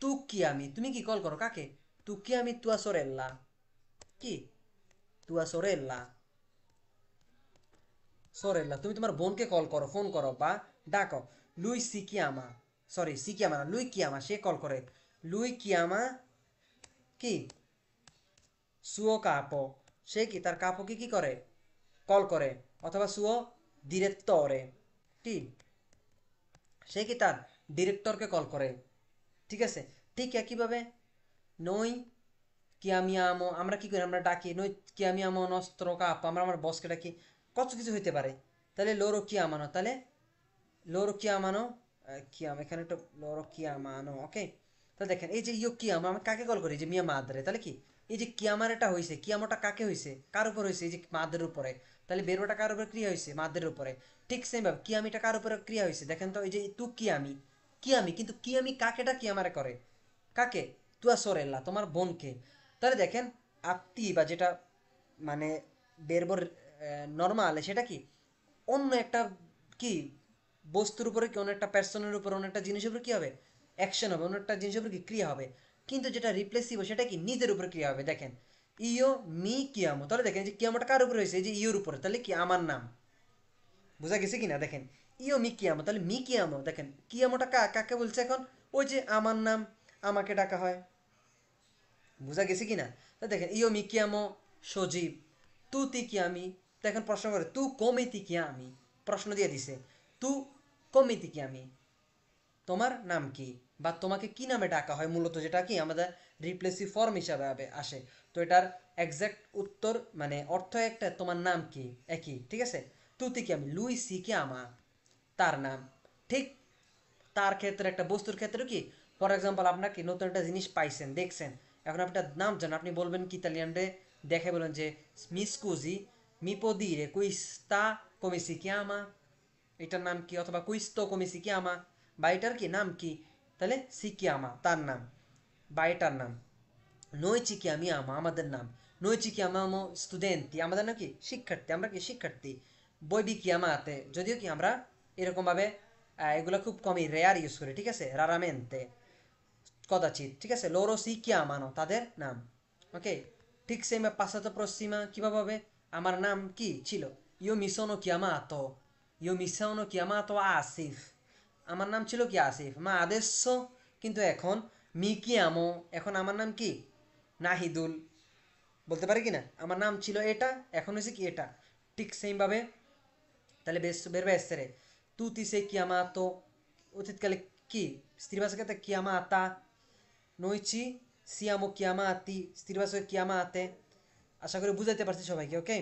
Speaker 1: তু কি আমি, তুমি কি কল করো কাকে? তু কি আমি তুয়া সোরেল্লা, কি তুয়া সোরেল্লা, সোরেল্লা তুমি তোমার বোনকে কল করো, ফোন করো বা ডাকো। লুই সিকিয়ামা, সরি সিকিয়ামা না, লুই কিয়ামা, সে কল করে। লুই কিয়ামা কি সুও কাপো, সে কি তার কাপোকে কি করে? কল করে। অথবা সুও ডিরেক্টরে, কি সে কি তার ডিরেক্টরকে কল করে। ঠিক আছে, ঠিক একইভাবে নই কিয়ামিয়ামো আমরা কি করি? আমরা ডাকি নই কিয়ামিয়ামো নস্ত্র কাপ, আমরা আমার বসকে ডাকি। কত কিছু হইতে পারে। তাহলে লোরো কিয়ামানো, তাহলে লোরো কিয়ামানো, কিয়াম এখানে একটা লোরো কিয়ামানো। ওকে, তাহলে দেখেন এই যে ইয়ো কিয়াম আমি কাকে কল করি? যে মিয়া মাদ্রে, তাহলে কি এই যে কিয়ামারেটা হয়েছে, কিয়ামোটা কাকে হয়েছে? কার উপর হয়েছে? এই যে মাদের উপরে। তাহলে বেরোটা কার উপরে ক্রিয়া হয়েছে? মাদের উপরে। ঠিক সেম ভাবে কিয়ামিটা কার উপরে ক্রিয়া হয়েছে? দেখেন তো এই যে তু কিয়ামি, কিয়ামি, কিন্তু কিয়ামি কাকেটা কিয়ামারে করে? কাকে? তুয়া সোরেল্লা, তোমার বোনকে। তাহলে দেখেন আত্মি বা যেটা মানে বেরবর নর্মাল, সেটা কি অন্য একটা কি বস্তুর উপরে, কি অন্য একটা পার্সনের উপর, অন্য একটা জিনিসের উপর কি হবে? অ্যাকশন হবে, অন্য একটা জিনিসের উপর কি ক্রিয়া হবে। কিন্তু যেটা রিপ্লেসিভ সেটা কি নিজের উপর ক্রিয়া হবে। দেখেন ইয়ো মি কিয়ামো, তাহলে দেখেন যে কিয়ামোটা কার উপরে হয়েছে? এই যে ইয়োর উপরে, তাহলে কি আমার নাম। বোঝা গেছে কিনা? দেখেন ইয়ো মি কিয়ামো, তাহলে মি কিয়ামো, দেখেন কিয়ামোটা কাকে বলছে এখন? ওই যে আমার নাম, আমাকে ডাকা হয়। বোঝা গেছে কিনা? তা দেখেন ইয়ো মি কিয়ামো সজীব, তু তি কি আমি। দেখেন প্রশ্ন করে তু কমিতি কি আমি, প্রশ্ন দিয়ে দিছে তু কমিতি কি আমি, তোমার নাম কি, বা তোমাকে কি নামে ডাকা হয়, মূলত যেটা কি আমাদের রিপ্লেসিভ ফর্ম হিসাবে আসে। তো এটার এক্সাক্ট উত্তর মানে অর্থ একটা, তোমার নাম কি, একই। ঠিক আছে, তুতি কি আমি, লুই সি কি আমা, তার নাম। ঠিক তার ক্ষেত্রে একটা বস্তুর ক্ষেত্রে কি, ফর এক্সাম্পল আপনার কি নতুন একটা জিনিস পাইছেন, দেখছেন, এখন আপনি নাম জানেন, আপনি বলবেন কি ইতালিয়ানরে দেখে বলেন যে মি স্কুজি মি পো dire questa come si chiama, এটার নাম কি? অথবা কুইস্তো come si chiama, বা এটার কি নাম কি? তাহলে সি কিয়ামা তার নাম, বা এটার নাম। নই চি কিয়ামিয়ামা আমাদের নাম, নই চি কিয়ামামো স্টুডেন্টি আমাদের নাম কি শিক্ষার্থী, আমরা কি শিক্ষার্থী। বই বি কিয়ামাতে, যদিও কি আমরা এরকম ভাবে এগুলো খুব কমই রেয়ার ইউজ করি। ঠিক আছে, রারামেন্তে, কদাচিৎ। ঠিক আছে, লোরো সি কিয়ামানো তাদের নাম। ওকে, ঠিক সেম পাসাতো প্রসিমা কিভাবে হবে? আমার নাম কি ছিল? ইয়ো মিসোনো কিয়ামাতো, ইয়ো মিসোনো কিয়ামাতো আসিফ, আমার নাম ছিল কি আসিফ। মা আদেশ, কিন্তু এখন মি কি আমো, এখন আমার নাম কি নাহিদুল। বলতে পারি কি না আমার নাম ছিল এটা, এখন হয়েছে কি এটা। ঠিক সেম ভাবে তাহলে বেশ বেরবে এসছে, তুতি সে কিয়ামাতো অতীতকালে কি স্ত্রীবাচক ক্ষেত্রে কিয়ামাতা, নইচি সিয়ামো কিয়ামাতি স্ত্রীবাচক কিয়ামাতে। আশা করি বুঝাইতে পারছি সবাইকে। ওকে,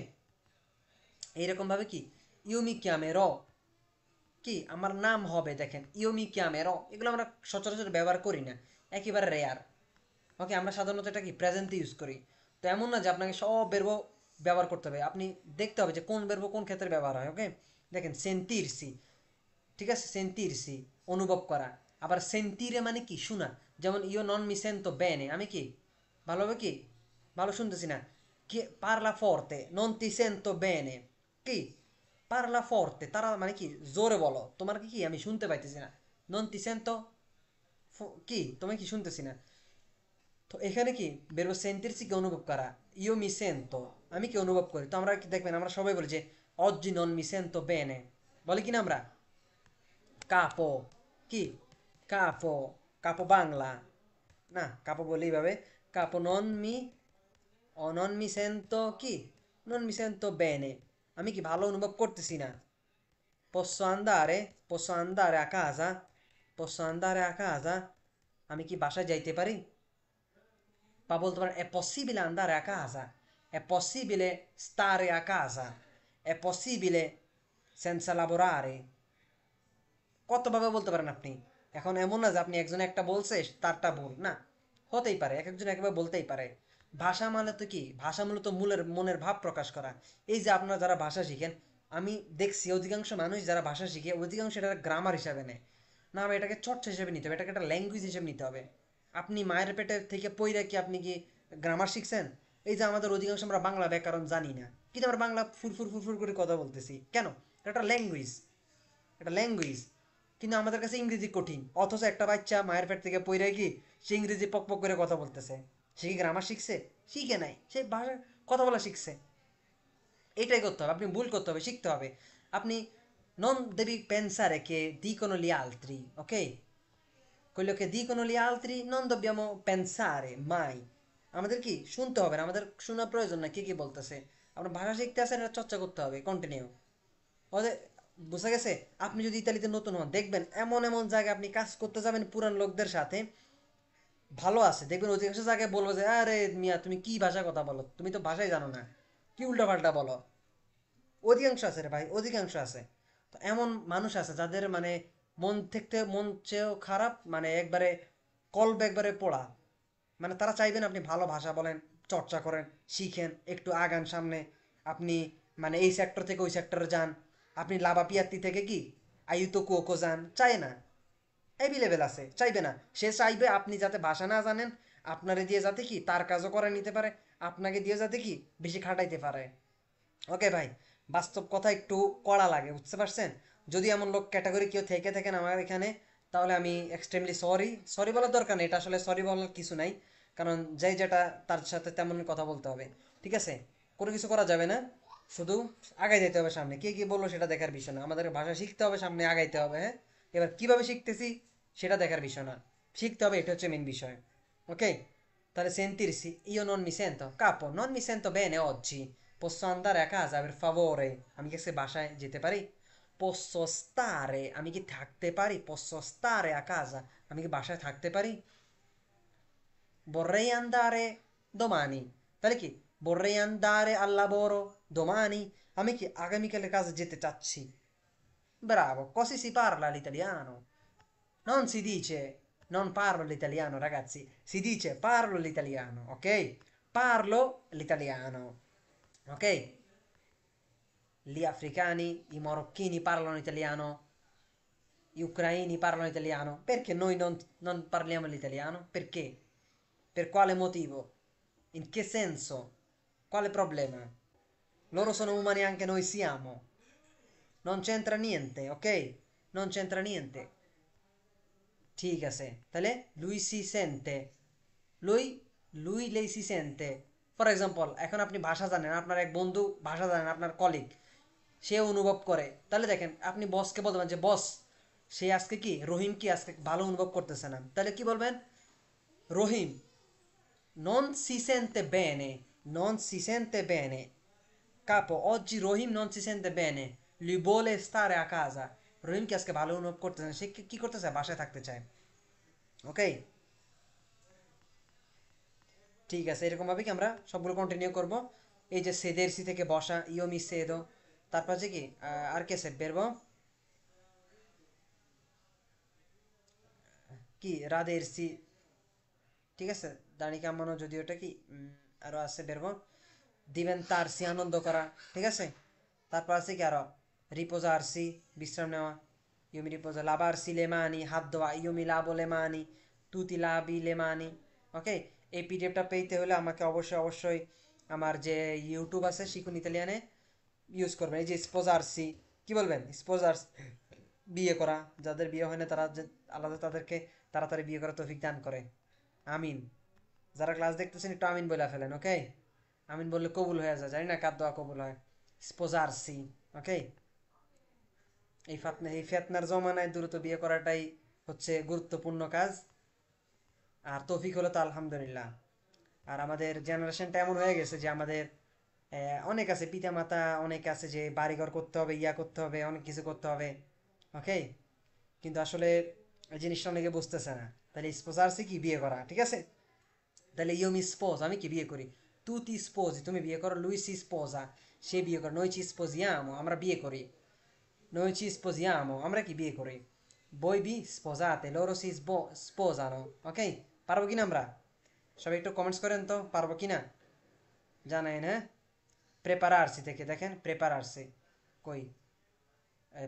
Speaker 1: এইরকম ভাবে কি ইউমি ক্যামেরো, কি আমার নাম হবে। দেখেন ইউমি ক্যামেরো, এগুলো আমরা সচরাচর ব্যবহার করি না। একেবারে রেয়ার। ওকে, আমরা সাধারণত এটা কি প্রেজেন্টে ইউজ করি। তো এমন না যে আপনাকে সব বেরবো ব্যবহার করতে হবে, আপনি দেখতে হবে যে কোন বেরবো কোন ক্ষেত্রে ব্যবহার হয়। ওকে, দেখেন সেন্তিরসি, ঠিক আছে, সেন্তিরসি অনুভব করা। আবার সেন্তিরে মানে কি শোনা, যেমন ইও নন মি সেন্তো বেনে, আমি কি ভালোভাবে কি ভালো শুনতেছি না। কি পারলা ফর্তে নন তি সেন্তো বেনে, কি পারলা ফর্তে তারা মানে কি জোরে বলো, তোমার কি কি আমি শুনতে পাইতেছি না। নন তি সেন্তো কি তোমায় কি শুনতেছি না। তো এখানে কি বেরবো সেন্tirsi কে অনুভব করা, ইও মি সেন্তো আমি কি অনুভব করি। তো আমরা কি দেখবেন আমরা সবাই বলি যে oggi non mi sento bene, বলি কি না আমরা কাপো, কি কাপো, কাপো বাংলা না, কাপো বলি এইভাবে, কাপো non mi sento কি non mi sento bene, আমি কি ভালো অনুভব করতেছি না। posso andare a casa, posso andare a casa, আমি কি বাসায় যাইতে পারি। Ma বলতে পারেন è possibile andare a casa, è possibile stare a casa, è possibile senza lavorare, কতভাবে বলতে পারেন আপনি। এখন এমন না যে আপনি একজন একটা বলছে তারটা ভুল না, হতেই পারে, এক একজন একবার বলতেই পারে। ভাষা মানে তো কি, ভাষা মূলত মূলের মনের ভাব প্রকাশ করা। এই যে আপনারা যারা ভাষা শিখেন, আমি দেখছি অধিকাংশ মানুষ যারা ভাষা শিখে অধিকাংশ এটা গ্রামার হিসাবে নেয় না, আমি এটাকে চর্চা হিসেবে নিতে হবে, এটাকে একটা ল্যাঙ্গুয়েজ হিসেবে নিতে হবে। আপনি মায়ের পেটে থেকে পইরা কি আপনি কি গ্রামার শিখছেন? এই যে আমাদের অধিকাংশ আমরা বাংলা ব্যাকরণ জানি না, কিন্তু আমরা বাংলা ফুরফুর ফুরফুর করে কথা বলতেছি কেন? এটা একটা ল্যাঙ্গুয়েজ, এটা ল্যাঙ্গুয়েজ। কিন্তু আমাদের কাছে ইংরেজি কঠিন, অথচ একটা বাচ্চা মায়ের পেট থেকে পইরা কি সে ইংরেজি পক পক করে কথা বলতেছে। সে কি গ্রামার শিখছে? শিখে নাই, সে ভাষা কথা বলা শিখছে। এটাই করতে হবে, আপনি ভুল করতে হবে, শিখতে হবে। আপনি non devi pensare che dicono gli altri, ok? Quello che dicono gli altri non dobbiamo pensare mai। আমাদের কি শুনতে হবে না, আমাদের শোনার প্রয়োজন না কে কি বলতেছে। আমরা ভাষা শিখতে আসেন, এটা চর্চা করতে হবে কন্টিনিউ। ওদের বুঝা গেছে। আপনি যদি ইতালিতে নতুন হন দেখবেন এমন এমন জায়গায় আপনি কাজ করতে যাবেন পুরান লোকদের সাথে, ভালো আছে দেখবেন অধিকাংশ জায়গায় বলবো যে আরে মিয়া তুমি কি ভাষা কথা বলো, তুমি তো ভাষাই জানো না, কি উল্টা পাল্টা বলো। অধিকাংশ আছে রে ভাই, অধিকাংশ আছে। তো এমন মানুষ আছে যাদের মানে মন থেকে মন চেয়েও খারাপ, মানে একবারে কলব একবারে পোড়া। মানে তারা চাইবেন আপনি ভালো ভাষা বলেন, চর্চা করেন, শিখেন, একটু আগান সামনে। আপনি মানে এই সেক্টর থেকে ওই সেক্টরে যান, আপনি লাভাপিয়াত্তি থেকে কি আয়ুতো কুয়োকো যান, চায় না। অ্যাভেলেবেল আছে, চাইবে না। সে চাইবে আপনি যাতে ভাষা না জানেন, আপনারে দিয়ে যাতে কি তার কাজও করে নিতে পারে, আপনাকে দিয়ে যাতে কি বেশি খাটাইতে পারে। ওকে ভাই, বাস্তব কথা একটু কড়া লাগে, বুঝতে পারছেন? যদি এমন লোক ক্যাটাগরি কেউ থেকে থাকেন আমার এখানে, তাহলে আমি এক্সট্রিমলি সরি। সরি বলার দরকার নেই, এটা আসলে সরি বলার কিছু নাই, কারণ যেই যেটা তার সাথে তেমন কথা বলতে হবে। ঠিক আছে, কোনো কিছু করা যাবে না, শুধু আগাই যেতে হবে সামনে। কে কি বললো সেটা দেখার বিষয় না, আমাদের ভাষা শিখতে হবে, সামনে আগাইতে হবে। হ্যাঁ, এবার কিভাবে শিখতেছি সেটা দেখার বিষয় না, শিখতে হবে, এটা হচ্ছে মেন বিষয়। ওকে, তাহলে sentirsi io non mi sento capo, non mi sento bene oggi, posso andare a casa per favore, আমি কি বাসায় যেতে পারি। posso stare আমি কি থাকতে পারি, posso stare a casa আমি কি বাসায় থাকতে পারি। vorrei andare domani, তাহলে কি vorrei andare al lavoro domani, আমি কি আগামীকালে কাজে যেতে চাচ্ছি। Bravo, così si parla l'italiano. Non si dice non parlo l'italiano, ragazzi, si dice parlo l'italiano, ok? Parlo l'italiano, ok? Gli africani, i marocchini parlano italiano, gli ucraini parlano italiano. Perché noi non parliamo l'italiano? Perché? Per quale motivo? In che senso? Quale problema? Loro sono umani, anche noi siamo. Non c'entra niente, ok? Non c'entra niente. ঠিক আছে, তাহলে Luis C সেন্তে, Luis Luis লেই C সেন্তে। For example, এখন আপনি ভাষা জানেন, আপনার এক বন্ধু ভাষা জানেন, আপনার কলিগ সে অনুভব করে, তাহলে দেখেন আপনি বসকে বলতে পারেন যে বস, সে আজকে কি রহিম কি আজকে ভালো অনুভব করতেছে না, তাহলে কি বলবেন, রহিম non si sente bene, non si sente bene. Capo, oggi Rohim non si sente bene. Lui vuole stare a casa. রহিম কি আজকে ভালো অনুভব করতেছে না, সে কি করতে চায়, বাসায় থাকতে চায়। ওকে, ঠিক আছে, এরকম ভাবে কি আমরা সবগুলো কন্টিনিউ করব। এই যে সেদের সি থেকে বসা, ইও মি সেদো, তারপর হচ্ছে কি আর কে সে বেরবো, কি রাদের সি, ঠিক আছে, দাড়ি কামানো যদি ওটা কি আরো আছে বেরবো, দিবেন তার সি আনন্দ করা, ঠিক আছে। তারপর আছে কি আরো, রিপোজা আরসি বিশ্রাম নেওয়া, ইউমি রিপোজা, লাবারসি লেমানি হাত ধোয়া, ইউমি লাবো লেমানি, তুতি লাবি লেমানি। ওকে, এই পিডিএফটা পেতে হলে আমাকে অবশ্যই অবশ্যই আমার যে ইউটিউব আছে শিখুন ইতালিয়ানে ইউজ করবেন। এই যে স্পোজারসি, কি বলবেন, স্পোজার্স, বিয়ে করা, যাদের বিয়ে হয় না তারা যে আলাদা, তাদেরকে তাড়াতাড়ি বিয়ে করা তৌফিক দান করে, আমিন। যারা ক্লাস দেখতেছেন একটু আমিন বলে ফেলেন, ওকে। আমিন বললে কবুল হয়ে যায়, জানি না কার দোয়া কবুল হয়। স্পোজারসি, ওকে। এই ফেতনার জমানায় দ্রুত বিয়ে করাটাই হচ্ছে গুরুত্বপূর্ণ কাজ, আর তৌফিক হলো তো আলহামদুলিল্লাহ। আর আমাদের জেনারেশনটা এমন হয়ে গেছে যে আমাদের অনেক আছে পিতা মাতা, অনেক আছে যে বাড়িঘর করতে হবে, ইয়া করতে হবে, অনেক কিছু করতে হবে, ওকে। কিন্তু আসলে এই জিনিসটা অনেকে বুঝতেছে না। তাহলে স্পোজারসি কি, বিয়ে করা, ঠিক আছে। তাহলে ইউ মি স্পোজ, আমি কি বিয়ে করি, তু তি স্পোজি, তুমি বিয়ে করো, লুই সি স্পোজা, সে বিয়ে করে, noi ci sposiamo, আমরা বিয়ে করি, noi ci sposiamo, আমরা কি বিয়ে করি, voi vi sposate, loro si sposano, ok। পারবো কিনা আমরা, সবাই একটু কমেন্টস করেন তো, পারবো কিনা জানাই না। প্রেপারারসি থেকে দেখেন, প্রেপারারসি কই,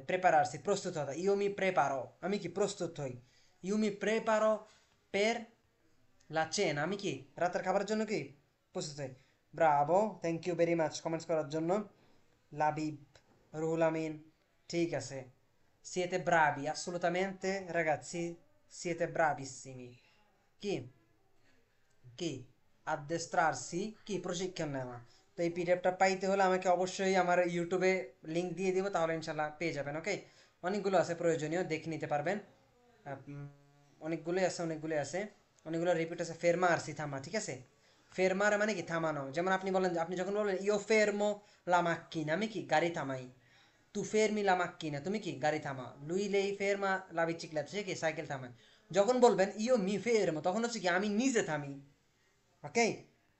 Speaker 1: প্রেপারারসি প্রস্তুত হওয়া, ইউ মি প্রেপারো, আমি কি প্রস্তুত হই, ইউ মি প্রেপারো পের লা চেনা, আমি কি রাতের খাবারের জন্য কি প্রস্তুত হই। Bravo, thank you very much comments করার জন্য। লাবিব, রুহুল আমিন, ঠিক আছে। siete bravi assolutamente ragazzi, siete bravissimi। কি কি addestrarsi, কি প্রশিক্ষণ নেওয়া। তো এই পিডিএফটা পাইতে হলে আমাকে অবশ্যই আমার ইউটিউবে লিঙ্ক দিয়ে দিব, তাহলে ইনশাল্লাহ পেয়ে যাবেন, ওকে। অনেকগুলো আছে প্রয়োজনীয়, দেখে নিতে পারবেন। অনেকগুলোই আছে, অনেকগুলোই আছে, অনেকগুলো রিপিট আছে। ফেরমা আরসি, থামা, ঠিক আছে। ফেরমার মানে কি থামানো, যেমন আপনি বলেন, আপনি যখন বলবেন ইও ফেরমো লা মাক্কিনা, আমি কি গাড়ি থামাই, তু ফেরমি লা মাক্কিনা, তুমি কি গাড়ি থামা, লুই লেই ফেরমা লা বিচিক্লেতা, সে কি সাইকেল থামায়। যখন বলবেন ইও মি ফেরমো, তখন হচ্ছে কি আমি নিজে থামি, ওকে।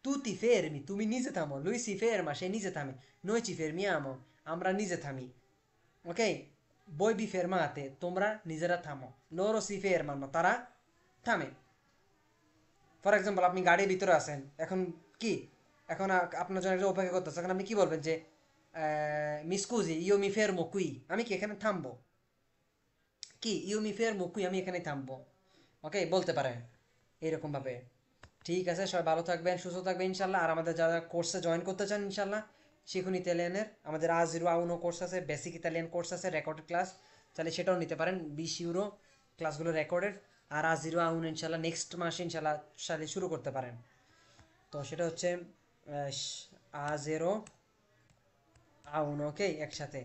Speaker 1: তু তি ফেরমি, তুমি নিজে থামো, লুই সি ফেরমা, সে নিজে থামে, noi ci fermiamo, আমরা নিজে থামি, ওকে। voi vi fermate, তোমরা নিজেরা থামো, loro si fermano, তারা থামে। ফর এক্সাম্পল, আপনি গাড়ির ভিতরে আছেন, এখন কি, এখন আপনার জন্য একটা অপেক্ষা করতেছে, এখন আপনি কি বলবেন যে মি স্কুজি ইউ মি ফেরমো কুই, আমি কি এখানে থামবো, কি ইউ মি ফেরমো কুই, আমি এখানে থামবো, ওকে, বলতে পারেন এইরকম ভাবে। ঠিক আছে, সবাই ভালো থাকবেন, সুস্থ থাকবেন ইনশাল্লাহ। আর আমাদের যারা কোর্সে জয়েন করতে চান ইনশাল্লাহ, শিখুন ইতালিয়ানের আমাদের A01 কোর্স আছে, বেসিক ইতালিয়ান কোর্স আছে, রেকর্ডেড ক্লাস, তাহলে সেটাও নিতে পারেন, 20 ইউরো ক্লাসগুলো রেকর্ডেড। আর A01 ইনশাল্লাহ নেক্সট মাসে ইনশাল্লাহ সাথে শুরু করতে পারেন। তো সেটা হচ্ছে A01, ওকে, একসাথে।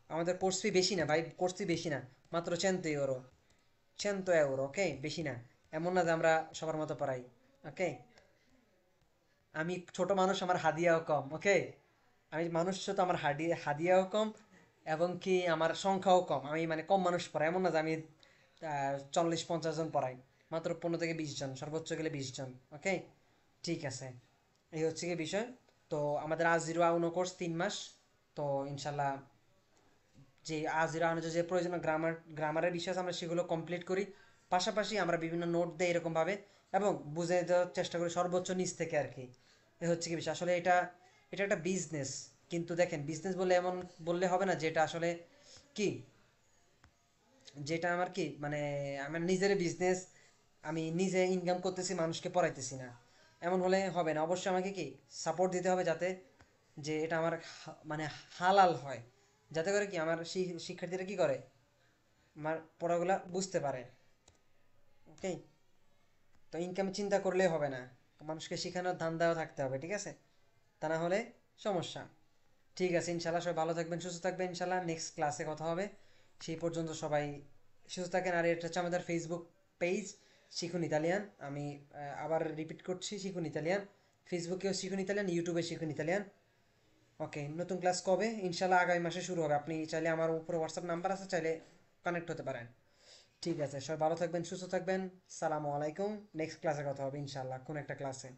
Speaker 1: আমাদের কোর্স ফি বেশি না ভাই, কোর্স ফি বেশি না, মাত্র 100 ইউরো, 100 ইউরো, ওকে, বেশি না। এমন না যে আমরা সবার মতো পড়াই, ওকে। আমি ছোট মানুষ, আমার হাদিয়াও কম, ওকে। আমি মানুষ ছোট, আমার হাদিয়াও কম, এবং কি আমার সংখ্যাও কম, আমি মানে কম মানুষ পড়াই, এমন না যে আমি 40-50 জন পড়াই, মাত্র 15 থেকে 20 জন, সর্বোচ্চ গেলে 20 জন, ওকে। ঠিক আছে, এই হচ্ছে কি বিষয়। তো আমাদের A01 কোর্স 3 মাস। তো ইনশাল্লাহ যে A01 যে প্রয়োজনীয় গ্রামারের বিষয় আছে আমরা সেগুলো কমপ্লিট করি, পাশাপাশি আমরা বিভিন্ন নোট দিই এরকমভাবে, এবং বুঝে দেওয়ার চেষ্টা করি সর্বোচ্চ নিচ থেকে আর কি। এ হচ্ছে কি বিষয়, আসলে এটা এটা একটা বিজনেস। কিন্তু দেখেন, বিজনেস বলে এমন বললে হবে না, যেটা আসলে কি, যেটা আমার কি মানে আমার নিজের বিজনেস, আমি নিজে ইনকাম করতেছি, মানুষকে পড়াইতেছি না, এমন হলে হবে না। অবশ্যই আমাকে কি সাপোর্ট দিতে হবে, যাতে যে এটা আমার মানে হালাল হয়, যাতে করে কি আমার শিক্ষার্থীরা কি করে, আমার পড়াগুলা বুঝতে পারে, ওকে। তো ইনকাম চিন্তা করলেই হবে না, মানুষকে শেখানোর ধান্দাও থাকতে হবে, ঠিক আছে, তা না হলে সমস্যা। ঠিক আছে, ইনশাল্লাহ সবাই ভালো থাকবেন, সুস্থ থাকবেন, ইনশাল্লাহ নেক্সট ক্লাসে কথা হবে। সেই পর্যন্ত সবাই সুস্থ থাকেন। আর এটা হচ্ছে আমাদের ফেসবুক পেজ, শিখুন ইতালিয়ান। আমি আবার রিপিট করছি, শিখুন ইতালিয়ান, ফেসবুকেও শিখুন ইতালিয়ান, ইউটিউবে শিখুন ইতালিয়ান, ওকে। নতুন ক্লাস কবে, ইনশাল্লাহ আগামী মাসে শুরু হবে। আপনি চাইলে আমার উপরে হোয়াটসঅ্যাপ নাম্বার আছে, চাইলে কানেক্ট হতে পারেন। ঠিক আছে, সবাই ভালো থাকবেন, সুস্থ থাকবেন, সালামু আলাইকুম। নেক্সট ক্লাসে কথা হবে ইনশাল্লাহ, কোন একটা ক্লাসে।